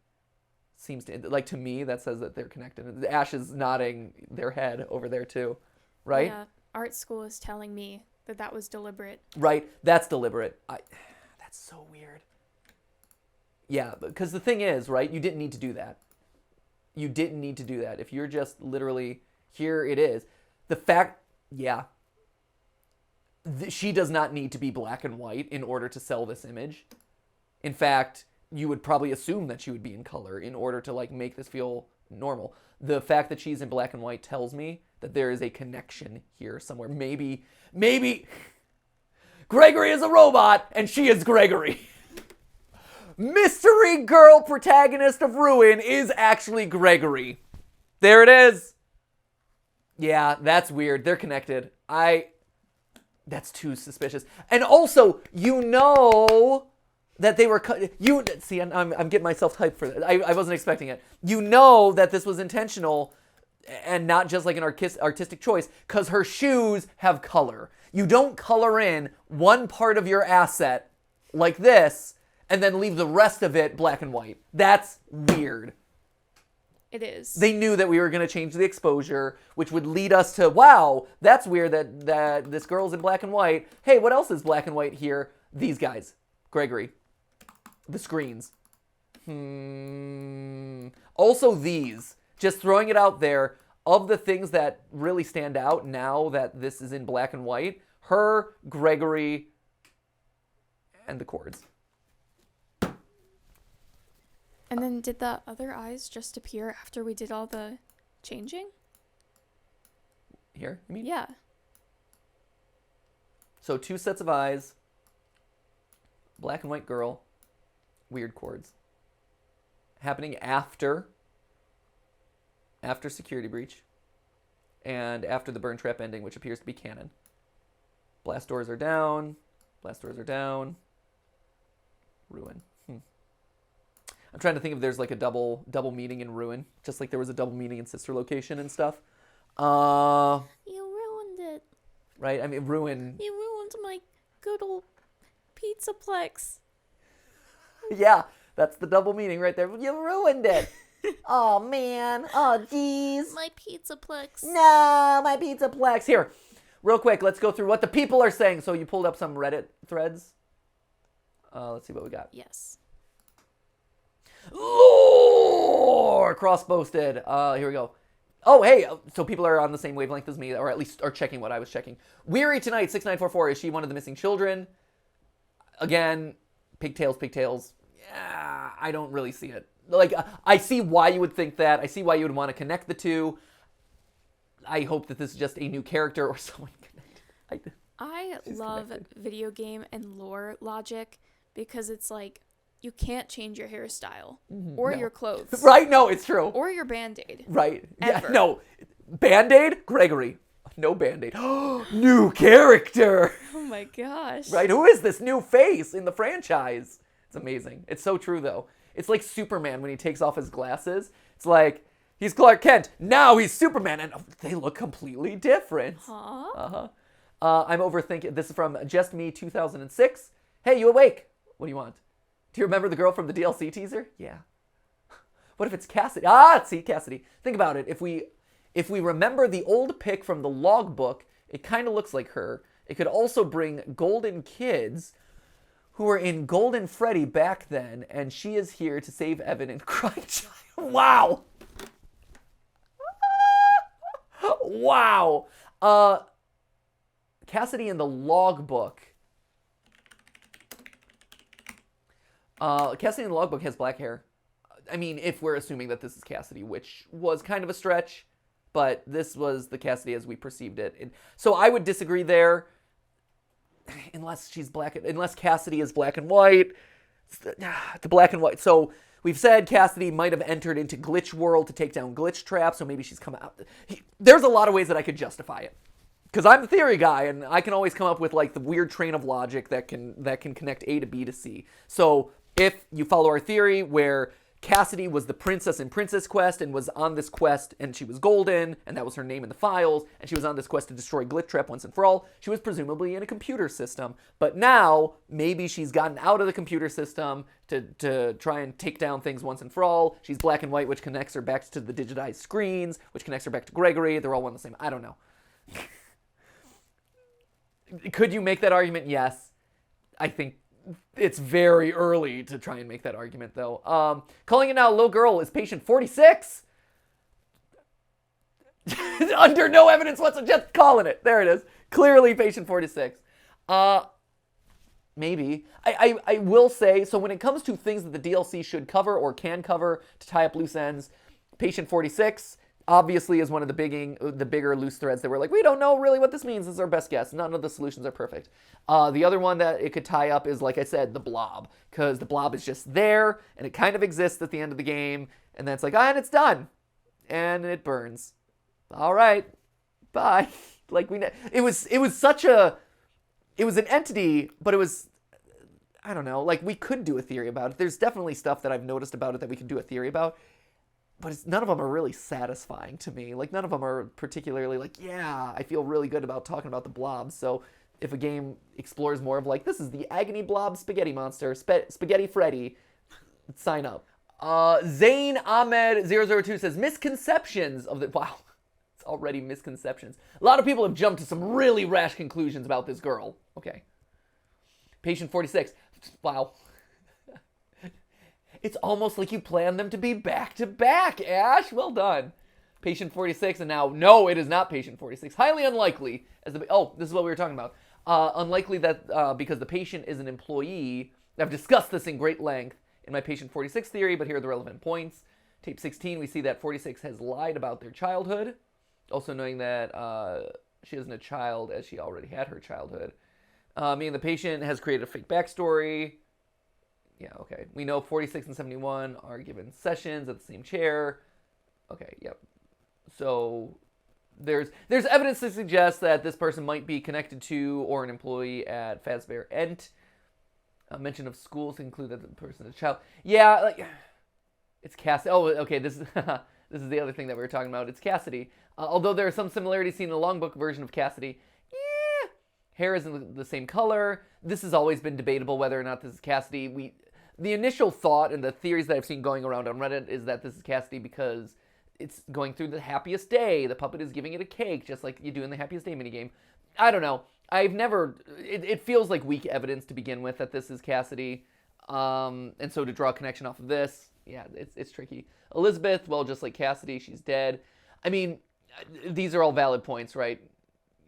seems to, like, to me, that says that they're connected. Ash is nodding their head over there too, right? Yeah, art school is telling me that was deliberate. Right, that's deliberate. That's so weird. Yeah, because the thing is, right, you didn't need to do that. You didn't need to do that. If you're just literally, here it is. The fact, yeah. She does not need to be black and white in order to sell this image. In fact, you would probably assume that she would be in color in order to, like, make this feel normal. The fact that she's in black and white tells me that there is a connection here somewhere. Maybe Gregory is a robot and she is Gregory. Mystery girl protagonist of Ruin is actually Gregory. There it is. Yeah, that's weird. They're connected. That's too suspicious. And also, you know that they were you see. I'm getting myself hyped for this. I wasn't expecting it. You know that this was intentional and not just like an artistic choice, because her shoes have color. You don't color in one part of your asset like this and then leave the rest of it black and white. That's weird. It is. They knew that we were going to change the exposure, which would lead us to, wow, that's weird that this girl's in black and white. Hey, what else is black and white here? These guys. Gregory. The screens. Also these. Just throwing it out there, of the things that really stand out now that this is in black and white, her, Gregory, and the cords. And then did the other eyes just appear after we did all the changing? Here, you mean? Yeah. So 2 sets of eyes, black and white girl, weird cords. Happening after Security Breach, and after the burn trap ending, which appears to be canon. Blast doors are down. Blast doors are down. Ruin. I'm trying to think if there's like a double meaning in ruin, just like there was a double meaning in sister location and stuff. You ruined it. Right? I mean, ruin. You ruined my good old pizzaplex. Yeah, that's the double meaning right there. You ruined it. Oh, man. Oh, jeez. My pizzaplex. No, my pizzaplex. Here, real quick, let's go through what the people are saying. So you pulled up some Reddit threads. Let's see what we got. Yes. Lore! Cross-posted. Here we go. Oh, hey, so people are on the same wavelength as me, or at least are checking what I was checking. Weary Tonight, 6944. Is she one of the missing children? Again, pigtails. Yeah, I don't really see it. Like, I see why you would think that. I see why you would want to connect the two. I hope that this is just a new character or someone connected. I love video game and lore logic because it's like you can't change your hairstyle or your clothes. Right? No, it's true. Or your Band-Aid. Right. Ever. Yeah, no. Band-Aid? Gregory. No Band-Aid. New character. Oh my gosh. Right? Who is this new face in the franchise? It's amazing. It's so true, though. It's like Superman when he takes off his glasses. It's like, he's Clark Kent. Now he's Superman. And they look completely different. Huh? I'm overthinking. This is from Just Me 2006. Hey, you awake? What do you want? Do you remember the girl from the DLC teaser? Yeah. What if it's Cassidy? See, Cassidy. Think about it. If we remember the old pic from the logbook, it kind of looks like her. It could also bring golden kids who were in Golden Freddy back then, and she is here to save Evan and Crying Child. Wow. Wow. Cassidy in the logbook. Cassidy in the logbook has black hair. I mean, if we're assuming that this is Cassidy, which was kind of a stretch, but this was the Cassidy as we perceived it. So I would disagree there. Unless Cassidy is black and white. The black and white. So we've said Cassidy might have entered into Glitch World to take down Glitch Trap, so maybe she's come out. There's a lot of ways that I could justify it. Because I'm the theory guy, and I can always come up with like the weird train of logic that can connect A to B to C. So if you follow our theory where Cassidy was the princess in Princess Quest and was on this quest, and she was golden, and that was her name in the files, and she was on this quest to destroy Glitch Trap once and for all, she was presumably in a computer system. But now, maybe she's gotten out of the computer system to try and take down things once and for all. She's black and white, which connects her back to the digitized screens, which connects her back to Gregory. They're all one and the same. I don't know. Could you make that argument? Yes. I think it's very early to try and make that argument, though. Calling it now, little girl is patient 46. Under no evidence whatsoever, just calling it. There it is. Clearly patient 46. Maybe. I will say, so when it comes to things that the DLC should cover or can cover to tie up loose ends, patient 46 obviously is one of the bigger loose threads that we're like, we don't know really what this means. This is our best guess. None of the solutions are perfect. The other one that it could tie up is, like I said, the blob. Because the blob is just there, and it kind of exists at the end of the game. And then it's like, and it's done. And it burns. All right. Bye. Like, it was such a it was an entity, but it was, I don't know, like we could do a theory about it. There's definitely stuff that I've noticed about it that we can do a theory about, but none of them are really satisfying to me. Like none of them are particularly like, yeah, I feel really good about talking about the blobs. So if a game explores more of like, this is the Agony Blob Spaghetti Monster, Spaghetti Freddy, sign up. Zayn Ahmed 002 says, misconceptions of the, wow, it's already misconceptions. A lot of people have jumped to some really rash conclusions about this girl. Okay. Patient 46, wow. It's almost like you planned them to be back to back, Ash. Well done. Patient 46, and now, no, it is not patient 46. Highly unlikely, as the, oh, this is what we were talking about. Unlikely that, because the patient is an employee. I've discussed this in great length in my patient 46 theory, but here are the relevant points. Tape 16, we see that 46 has lied about their childhood. Also knowing that she isn't a child as she already had her childhood. Meaning the patient has created a fake backstory. Yeah, okay. We know 46 and 71 are given sessions at the same chair. Okay, yep. So there's evidence to suggest that this person might be connected to or an employee at Fazbear Ent. A mention of schools include that the person is a child. Yeah, like it's Cassidy. Oh, okay. This is this is the other thing that we were talking about. It's Cassidy. Although there are some similarities seen in the longbook version of Cassidy. Yeah, hair isn't the same color. This has always been debatable whether or not this is Cassidy. The initial thought and the theories that I've seen going around on Reddit is that this is Cassidy because it's going through the happiest day. The puppet is giving it a cake, just like you do in the happiest day minigame. I don't know. I've never... It feels like weak evidence to begin with that this is Cassidy. And so to draw a connection off of this, yeah, it's tricky. Elizabeth, well, just like Cassidy, she's dead. I mean, these are all valid points, right?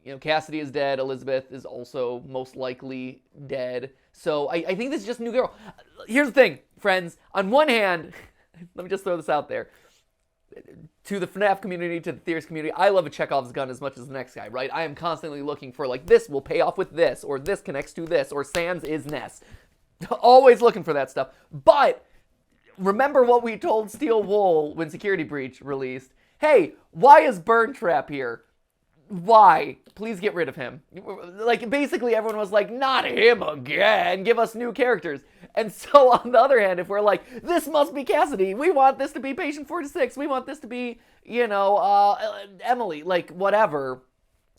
You know, Cassidy is dead. Elizabeth is also most likely dead. So I think this is just a new girl. Here's the thing, friends. On one hand, let me just throw this out there. To the FNAF community, to the theorist community, I love a Chekhov's gun as much as the next guy, right? I am constantly looking for, like, this will pay off with this, or this connects to this, or Sans is Ness. Always looking for that stuff. But remember what we told Steel Wool when Security Breach released. Hey, why is Burn Trap here? Why? Please get rid of him. Like, basically everyone was like, not him again, give us new characters. And so on the other hand, if we're like, this must be Cassidy, we want this to be Patient 46, we want this to be, you know, Emily, like, whatever.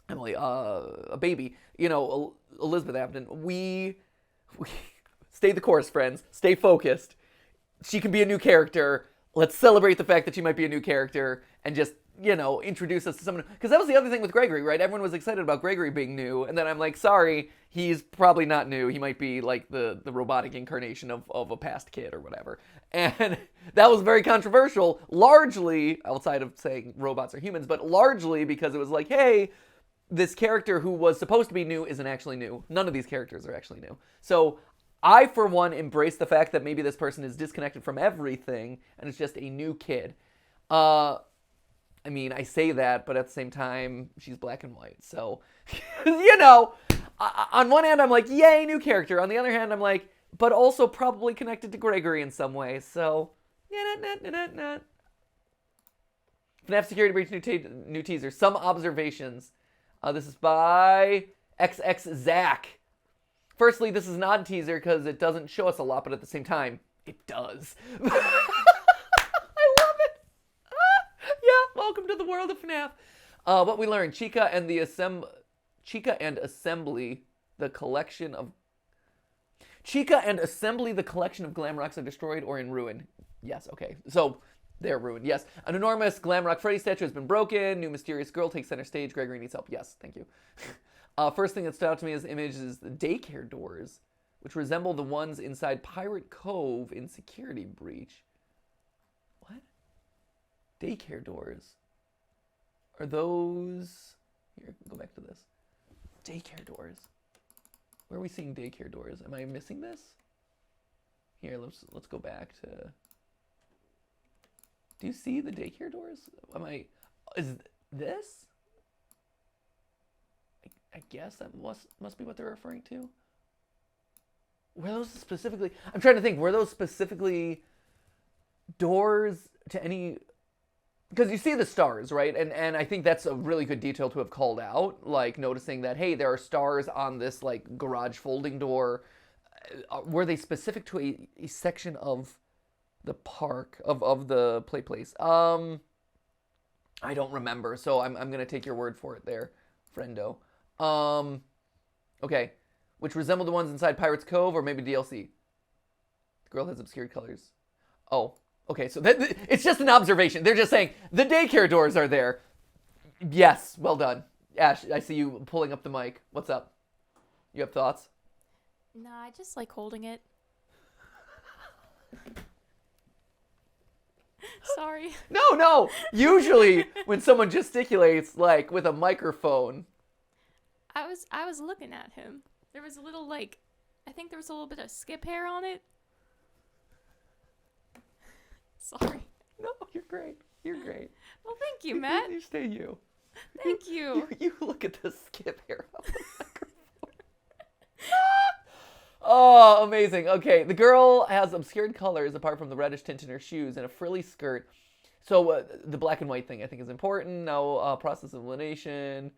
Emily, a baby, you know, Elizabeth Abden, we stay the course, friends, stay focused. She can be a new character. Let's celebrate the fact that she might be a new character and just, you know, introduce us to someone. Because that was the other thing with Gregory, right? Everyone was excited about Gregory being new. And then I'm like, sorry, he's probably not new. He might be like the robotic incarnation of a past kid or whatever. And that was very controversial, largely, outside of saying robots are humans, but largely because it was like, hey, this character who was supposed to be new isn't actually new. None of these characters are actually new. So I, for one, embrace the fact that maybe this person is disconnected from everything and it's just a new kid. I mean, I say that, but at the same time, she's black and white. So, you know, on one hand, I'm like, yay, new character. On the other hand, I'm like, but also probably connected to Gregory in some way. So, FNAF Security Breach new teaser. Some observations. This is by XX Zach. Firstly, this is an odd teaser because it doesn't show us a lot, but at the same time, it does. Welcome to the world of FNAF. What we learned, Chica and Assembly, the collection of glam rocks are destroyed or in ruin. Yes, okay. So they're ruined. Yes. An enormous glam rock Freddy statue has been broken. New mysterious girl takes center stage. Gregory needs help. Yes, thank you. First thing that stood out to me as the image is the daycare doors, which resemble the ones inside Pirate Cove in Security Breach. What? Daycare doors. Are those... Here, go back to this. Daycare doors. Where are we seeing daycare doors? Am I missing this? Here, let's go back to... Do you see the daycare doors? Is this? I guess that must be what they're referring to. Were those specifically... I'm trying to think. Were those specifically doors to any because you see the stars, right? And I think that's a really good detail to have called out, like noticing that, hey, there are stars on this like garage folding door. Were they specific to a section of the park, of the play place? I don't remember, so I'm gonna take your word for it there, friendo. Okay, which resemble the ones inside Pirates Cove or maybe DLC. The girl has obscured colors. Oh, okay, so it's just an observation. They're just saying the daycare doors are there. Yes, well done. Ash, I see you pulling up the mic. What's up? You have thoughts? Nah, I just like holding it. Sorry. No. Usually when someone gesticulates like with a microphone. I was looking at him. There was a little I think there was a little bit of skip hair on it. Sorry. No, you're great. You're great. Well, thank you, Matt. You stay you. Thank you. You look at the skip hair on the microphone. Oh, amazing. Okay, the girl has obscured colors apart from the reddish tint in her shoes and a frilly skirt. So the black and white thing I think is important. Now, process of elimination.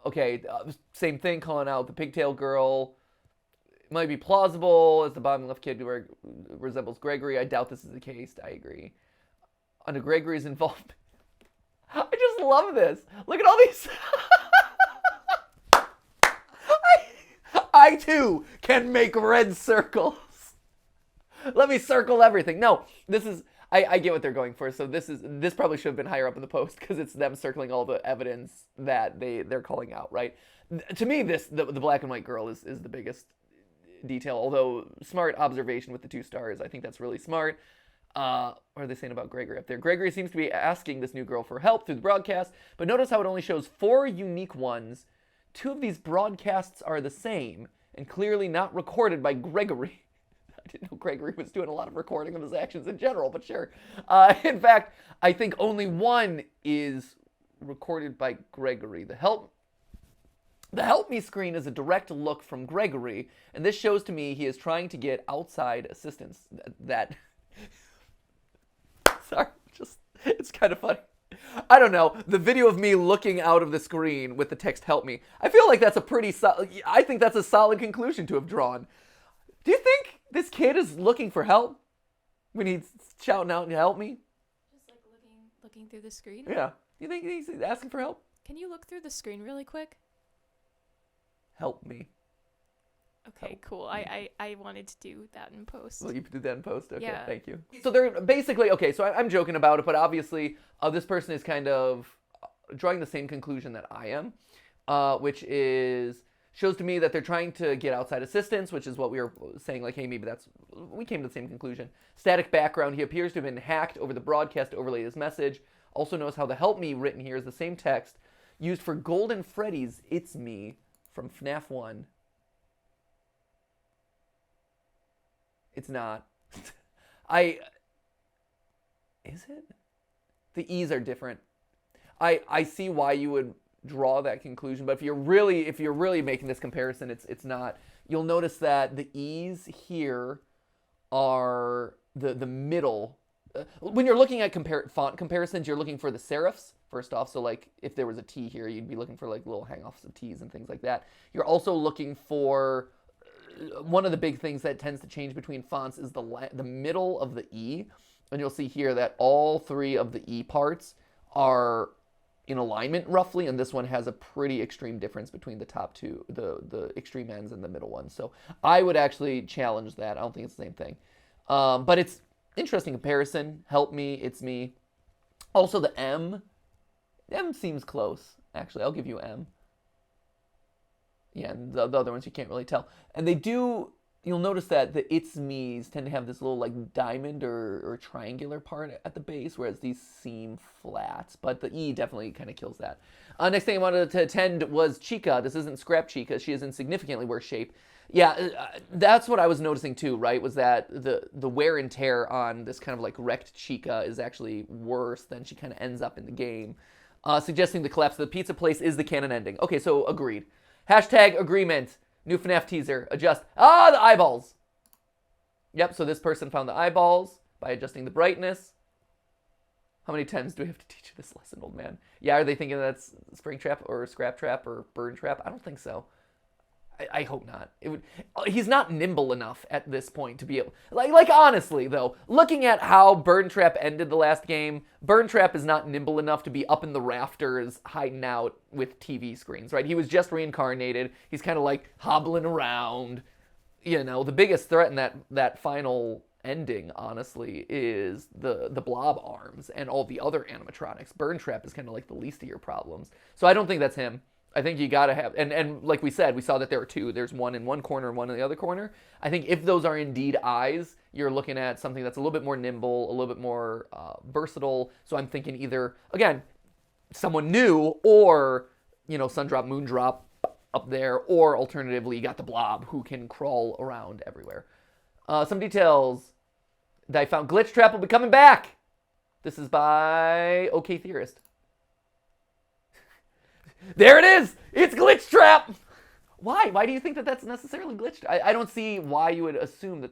Okay, same thing, calling out the pigtail girl. It might be plausible as the bottom left kid who resembles Gregory. I doubt this is the case. I agree. Under Gregory's involvement. I just love this. Look at all these. I too can make red circles. Let me circle everything. No, this is, I get what they're going for. So this probably should have been higher up in the post because it's them circling all the evidence that they're calling out, right? To me, the black and white girl is the biggest detail. Although smart observation with the 2 stars, I think that's really smart. What are they saying about Gregory up there? Gregory seems to be asking this new girl for help through the broadcast, but notice how it only shows 4 unique ones. 2 of these broadcasts are the same and clearly not recorded by Gregory. I didn't know Gregory was doing a lot of recording of his actions in general, but sure. In fact, I think only 1 is recorded by Gregory. The help me screen is a direct look from Gregory, and this shows to me he is trying to get outside assistance. Sorry, it's kind of funny. I don't know, the video of me looking out of the screen with the text help me, I feel like that's I think that's a solid conclusion to have drawn. Do you think this kid is looking for help when he's shouting out and help me? Just like looking through the screen? Yeah. You think he's asking for help? Can you look through the screen really quick? Help me. Okay, Help. cool. I wanted to do that in post. Well, you did that in post? Okay, yeah. Thank you. So they're basically, okay, so I'm joking about it, but obviously this person is kind of drawing the same conclusion that I am, which shows to me that they're trying to get outside assistance, which is what we were saying, like, hey, maybe we came to the same conclusion. Static background, he appears to have been hacked over the broadcast to overlay his message. Also notice how the help me written here is the same text used for Golden Freddy's It's Me from FNAF 1. It's not. Is it? The E's are different. I see why you would draw that conclusion, but if you're really making this comparison, it's not. You'll notice that the E's here are the middle. When you're looking at font comparisons, you're looking for the serifs first off. So like if there was a T here, you'd be looking for like little hang-offs of T's and things like that. You're also looking for one of the big things that tends to change between fonts is the middle of the E, and you'll see here that all 3 of the E parts are in alignment roughly, and this one has a pretty extreme difference between the top 2, the extreme ends and the middle one. So I would actually challenge that. I don't think it's the same thing, but it's interesting comparison. Help me, it's me. Also the M seems close. Actually, I'll give you M. Yeah, and the other ones you can't really tell. And you'll notice that the It's Me's tend to have this little like diamond or triangular part at the base, whereas these seem flat. But the E definitely kind of kills that. Next thing I wanted to attend was Chica. This isn't Scrap Chica. She is in significantly worse shape. Yeah, that's what I was noticing too, right? Was that the wear and tear on this kind of like wrecked Chica is actually worse than she kind of ends up in the game. Suggesting the collapse of the pizza place is the canon ending. Okay, so agreed. Hashtag agreement. New FNAF teaser. Adjust. The eyeballs. Yep, so this person found the eyeballs by adjusting the brightness. How many times do we have to teach you this lesson, old man? Yeah, are they thinking that's spring trap or scrap trap or burn trap? I don't think so. I hope not. It would. He's not nimble enough at this point to be able. Like honestly though, looking at how Burn Trap ended the last game, Burn Trap is not nimble enough to be up in the rafters hiding out with TV screens, right? He was just reincarnated. He's kind of like hobbling around. You know, the biggest threat in that final ending, honestly, is the blob arms and all the other animatronics. Burn Trap is kind of like the least of your problems. So I don't think that's him. I think you gotta have, and like we said, we saw that there were two. There's one in one corner and one in the other corner. I think if those are indeed eyes, you're looking at something that's a little bit more nimble, a little bit more versatile. So I'm thinking either, again, someone new, or, you know, Sundrop, Moondrop up there, or alternatively, you got the blob who can crawl around everywhere. Some details that I found. Glitch Trap will be coming back. This is by OK Theorist. There it is! It's Glitch Trap! Why? Why do you think that that's necessarily glitched? I don't see why you would assume that...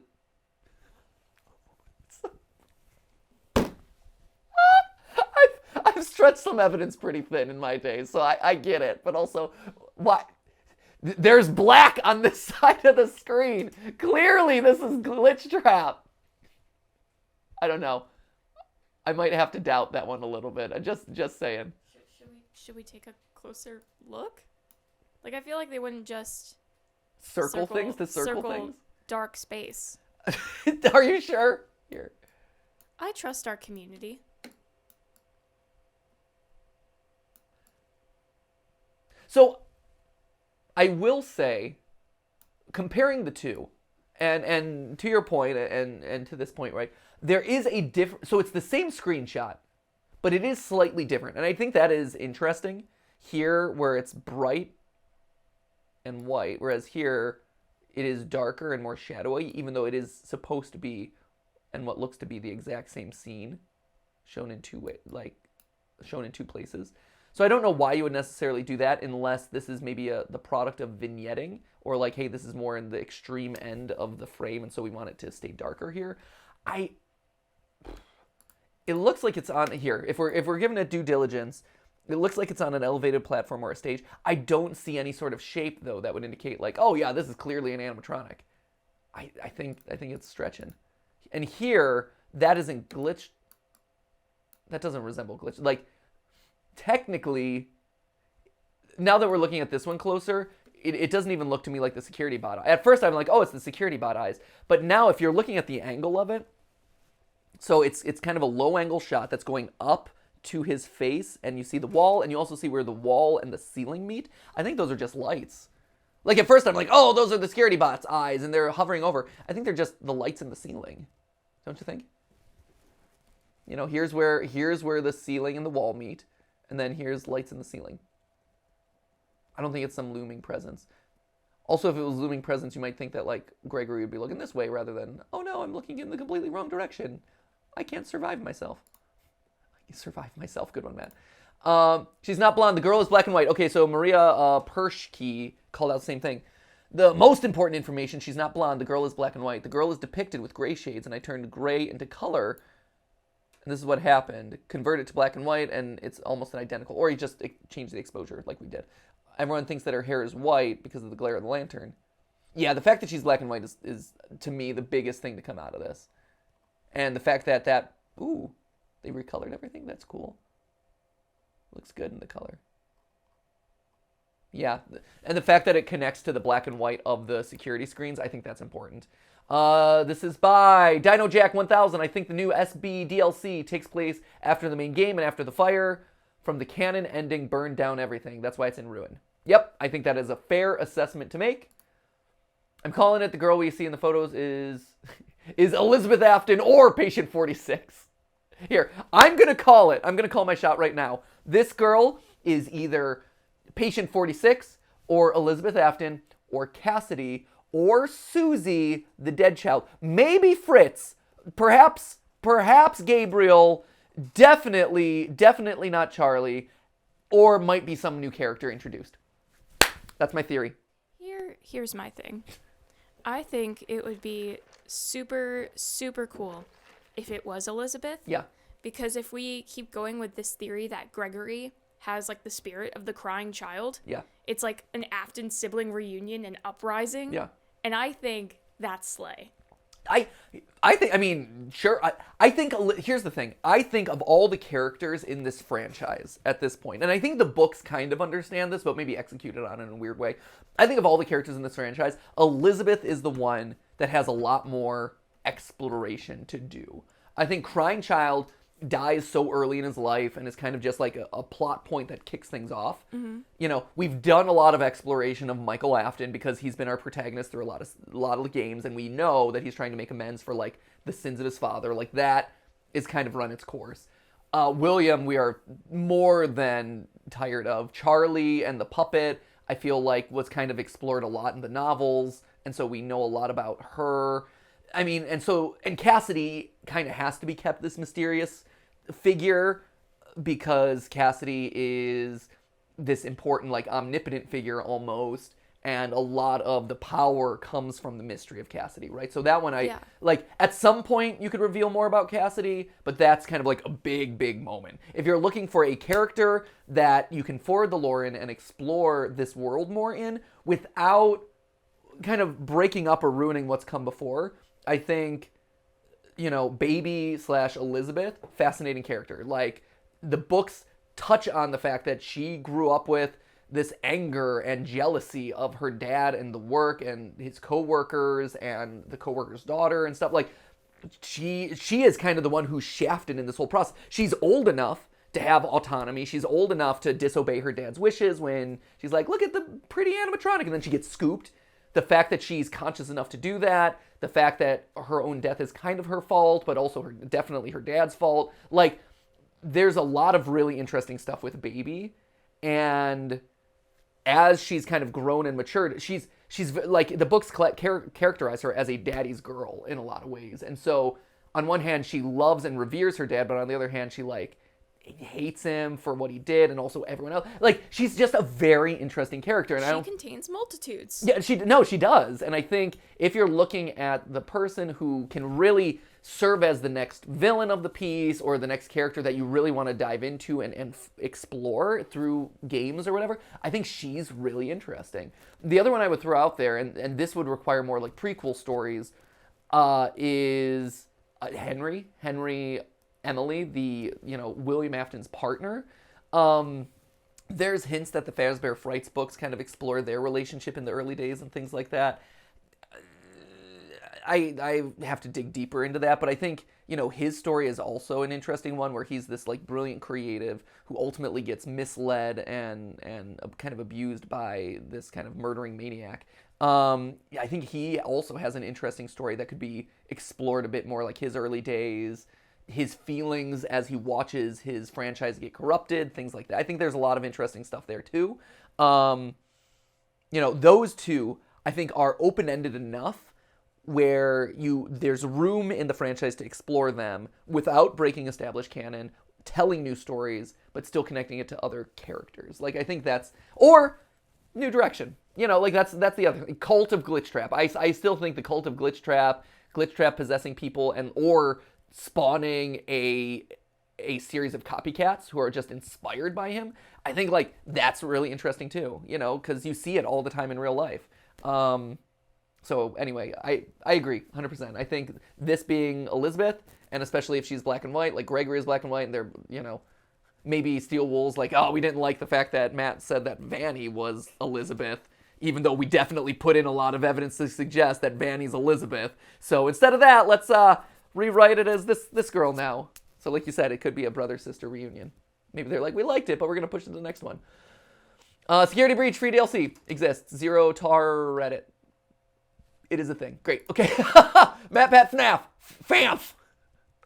I've stretched some evidence pretty thin in my day, so I get it. But also, why? There's black on this side of the screen. Clearly, this is Glitch Trap. I don't know. I might have to doubt that one a little bit. Just saying. Should we take a closer look? Like, I feel like they wouldn't just circle things to circle things. Dark space. Are you sure? Here. I trust our community. So, I will say, comparing the two, and to your point, and to this point, right? There is a different. So it's the same screenshot, but it is slightly different, and I think that is interesting. Here, where it's bright and white, whereas here it is darker and more shadowy, even though it is supposed to be, and what looks to be the exact same scene, shown in two places. So I don't know why you would necessarily do that unless this is maybe the product of vignetting, or like, hey, this is more in the extreme end of the frame, and so we want it to stay darker here. It looks like it's on here. If we're giving it due diligence, it looks like it's on an elevated platform or a stage. I don't see any sort of shape though that would indicate like, oh yeah, this is clearly an animatronic. I think it's stretching. And here, that isn't glitch. That doesn't resemble glitch. Like, technically, now that we're looking at this one closer, it doesn't even look to me like the security bot eye. At first I'm like, oh, it's the security bot eyes. But now if you're looking at the angle of it, so it's kind of a low angle shot that's going up to his face, and you see the wall, and you also see where the wall and the ceiling meet. I think those are just lights. Like at first I'm like, oh, those are the security bot's eyes, and they're hovering over. I think they're just the lights in the ceiling. Don't you think? You know, here's where the ceiling and the wall meet, and then here's lights in the ceiling. I don't think it's some looming presence. Also, if it was looming presence, you might think that like Gregory would be looking this way rather than, oh no, I'm looking in the completely wrong direction. I can't survive myself. Survive myself. Good one, man. She's not blonde. The girl is black and white. Okay, so Maria Pershke called out the same thing. The most important information, she's not blonde. The girl is black and white. The girl is depicted with gray shades, and I turned gray into color. And this is what happened. Converted to black and white, and it's almost an identical. Or you just changed the exposure like we did. Everyone thinks that her hair is white because of the glare of the lantern. Yeah, the fact that she's black and white is to me, the biggest thing to come out of this. And the fact that ooh, they recolored everything. That's cool. Looks good in the color. Yeah, and the fact that it connects to the black and white of the security screens, I think that's important. This is by Dino Jack 1000. I think the new SB DLC takes place after the main game and after the fire. From the canon ending burned down everything. That's why it's in ruin. Yep, I think that is a fair assessment to make. I'm calling it. The girl we see in the photos is Elizabeth Afton or Patient 46. Here, I'm going to call it. I'm going to call my shot right now. This girl is either Patient 46 or Elizabeth Afton or Cassidy or Susie, the dead child. Maybe Fritz. Perhaps Gabriel. Definitely not Charlie. Or might be some new character introduced. That's my theory. Here's my thing. I think it would be super, super cool if it was Elizabeth. Yeah. because if we keep going with this theory that Gregory has like the spirit of the crying child, Yeah. it's like an Afton sibling reunion and uprising. Yeah. And I think that's slay. I think, I mean, sure. I think, here's the thing. I think of all the characters in this franchise at this point, and I think the books kind of understand this, but maybe executed on it in a weird way. I think of all the characters in this franchise, Elizabeth is the one that has a lot more exploration to do. I think Crying Child dies so early in his life and is kind of just like a plot point that kicks things off. Mm-hmm. You know, we've done a lot of exploration of Michael Afton because he's been our protagonist through a lot of the games, and we know that he's trying to make amends for like the sins of his father. Like that is kind of run its course. William, we are more than tired of. Charlie and the puppet, I feel like was kind of explored a lot in the novels, and so we know a lot about her. I mean, and Cassidy kind of has to be kept this mysterious figure because Cassidy is this important, like, omnipotent figure almost, and a lot of the power comes from the mystery of Cassidy, right? So that one, like, at some point you could reveal more about Cassidy, but that's kind of like a big, big moment. If you're looking for a character that you can forward the lore in and explore this world more in without kind of breaking up or ruining what's come before, I think, you know, Baby / Elizabeth, fascinating character. Like, the books touch on the fact that she grew up with this anger and jealousy of her dad and the work and his co-workers and the co-worker's daughter and stuff. Like, she is kind of the one who's shafted in this whole process. She's old enough to have autonomy. She's old enough to disobey her dad's wishes when she's like, look at the pretty animatronic, and then she gets scooped. The fact that she's conscious enough to do that, the fact that her own death is kind of her fault, but also definitely her dad's fault. Like, there's a lot of really interesting stuff with Baby, and as she's kind of grown and matured, she's like, the books characterize her as a daddy's girl in a lot of ways. And so, on one hand, she loves and reveres her dad, but on the other hand, she, like, hates him for what he did, and also everyone else. Like, she's just a very interesting character, and she contains multitudes. Yeah, she does. And I think if you're looking at the person who can really serve as the next villain of the piece, or the next character that you really want to dive into and explore through games or whatever, I think she's really interesting. The other one I would throw out there, and this would require more like prequel stories, is Henry Emily, the, you know, William Afton's partner. There's hints that the Fazbear Frights books kind of explore their relationship in the early days and things like that. I have to dig deeper into that, but I think, you know, his story is also an interesting one where he's this, like, brilliant creative who ultimately gets misled and kind of abused by this kind of murdering maniac. I think he also has an interesting story that could be explored a bit more, like his early days, his feelings as he watches his franchise get corrupted, things like that. I think there's a lot of interesting stuff there too. You know, those two I think are open-ended enough where there's room in the franchise to explore them without breaking established canon, telling new stories, but still connecting it to other characters. Like, I think that's, or new direction. You know, like that's the other thing. Cult of Glitch Trap. I still think the Cult of Glitch Trap possessing people, and or spawning a series of copycats who are just inspired by him. I think, like, that's really interesting too, you know, because you see it all the time in real life. So anyway, I agree 100%. I think this being Elizabeth, and especially if she's black and white, like Gregory is black and white, and they're, you know, maybe Steel Wool's like, oh, we didn't like the fact that Matt said that Vanny was Elizabeth, even though we definitely put in a lot of evidence to suggest that Vanny's Elizabeth. So instead of that, let's rewrite it as this girl now. So like you said, it could be a brother-sister reunion. Maybe they're like, we liked it, but we're going to push it to the next one. Security Breach free DLC exists. Zero tar Reddit. It is a thing. Great. Okay. MatPat FNAF. FAMF.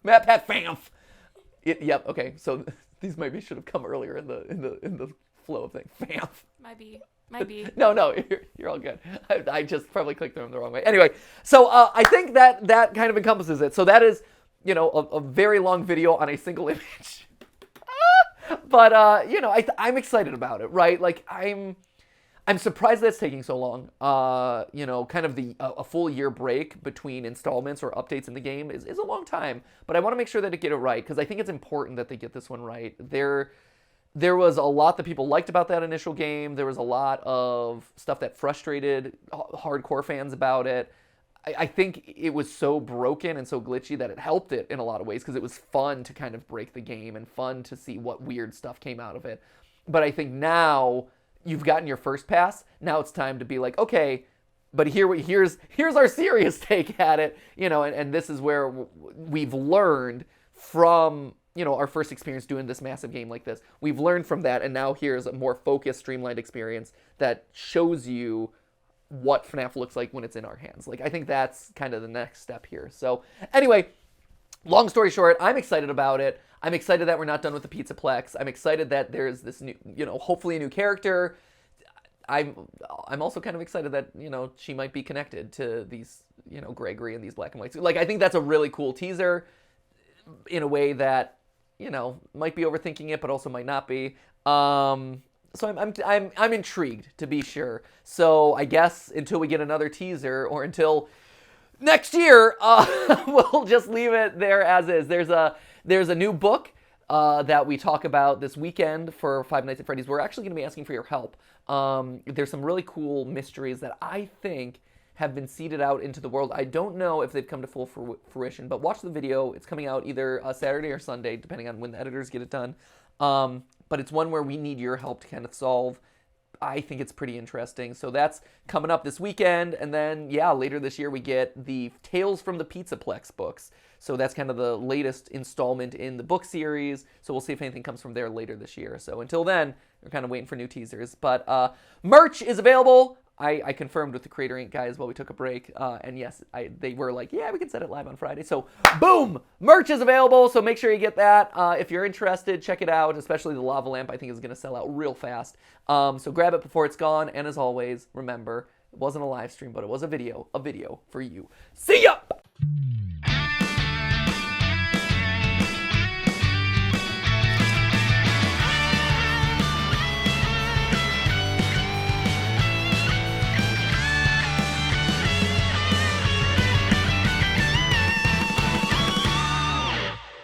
MatPat FAMF. Yep. Okay. So these maybe should have come earlier in the flow of things. FAMF. Might be. No, you're all good. I just probably clicked them the wrong way. Anyway, so I think that kind of encompasses it. So that is, you know, a very long video on a single image. But you know, I'm excited about it, right? Like, I'm surprised that's taking so long. You know, kind of a full year break between installments or updates in the game is a long time. But I want to make sure that they get it right, because I think it's important that they get this one right. There was a lot that people liked about that initial game. There was a lot of stuff that frustrated hardcore fans about it. I think it was so broken and so glitchy that it helped it in a lot of ways, because it was fun to kind of break the game and fun to see what weird stuff came out of it. But I think now you've gotten your first pass. Now it's time to be like, okay, but here's our serious take at it, you know, and this is where we've learned from, you know, our first experience doing this massive game like this. We've learned from that, and now here's a more focused, streamlined experience that shows you what FNAF looks like when it's in our hands. Like, I think that's kind of the next step here. So anyway, long story short, I'm excited about it. I'm excited that we're not done with the Pizzaplex. I'm excited that there's this new, you know, hopefully a new character. I'm also kind of excited that, you know, she might be connected to these, you know, Gregory and these black and whites. Like, I think that's a really cool teaser in a way that, you know, might be overthinking it, but also might not be. So I'm intrigued, to be sure. So I guess until we get another teaser, or until next year, we'll just leave it there as is. There's a new book that we talk about this weekend for Five Nights at Freddy's. We're actually going to be asking for your help. There's some really cool mysteries that I think have been seeded out into the world. I don't know if they've come to full fruition, but watch the video. It's coming out either Saturday or Sunday, depending on when the editors get it done. But it's one where we need your help to kind of solve. I think it's pretty interesting. So that's coming up this weekend. And then, yeah, later this year we get the Tales from the Pizzaplex books. So that's kind of the latest installment in the book series. So we'll see if anything comes from there later this year. So until then, we're kind of waiting for new teasers. But merch is available. I confirmed with the Creator Inc. guys while we took a break. And yes, they were like, yeah, we can set it live on Friday. So boom, merch is available. So make sure you get that. If you're interested, check it out, especially the lava lamp. I think is going to sell out real fast. So grab it before it's gone. And as always, remember, it wasn't a live stream, but it was a video for you. See ya!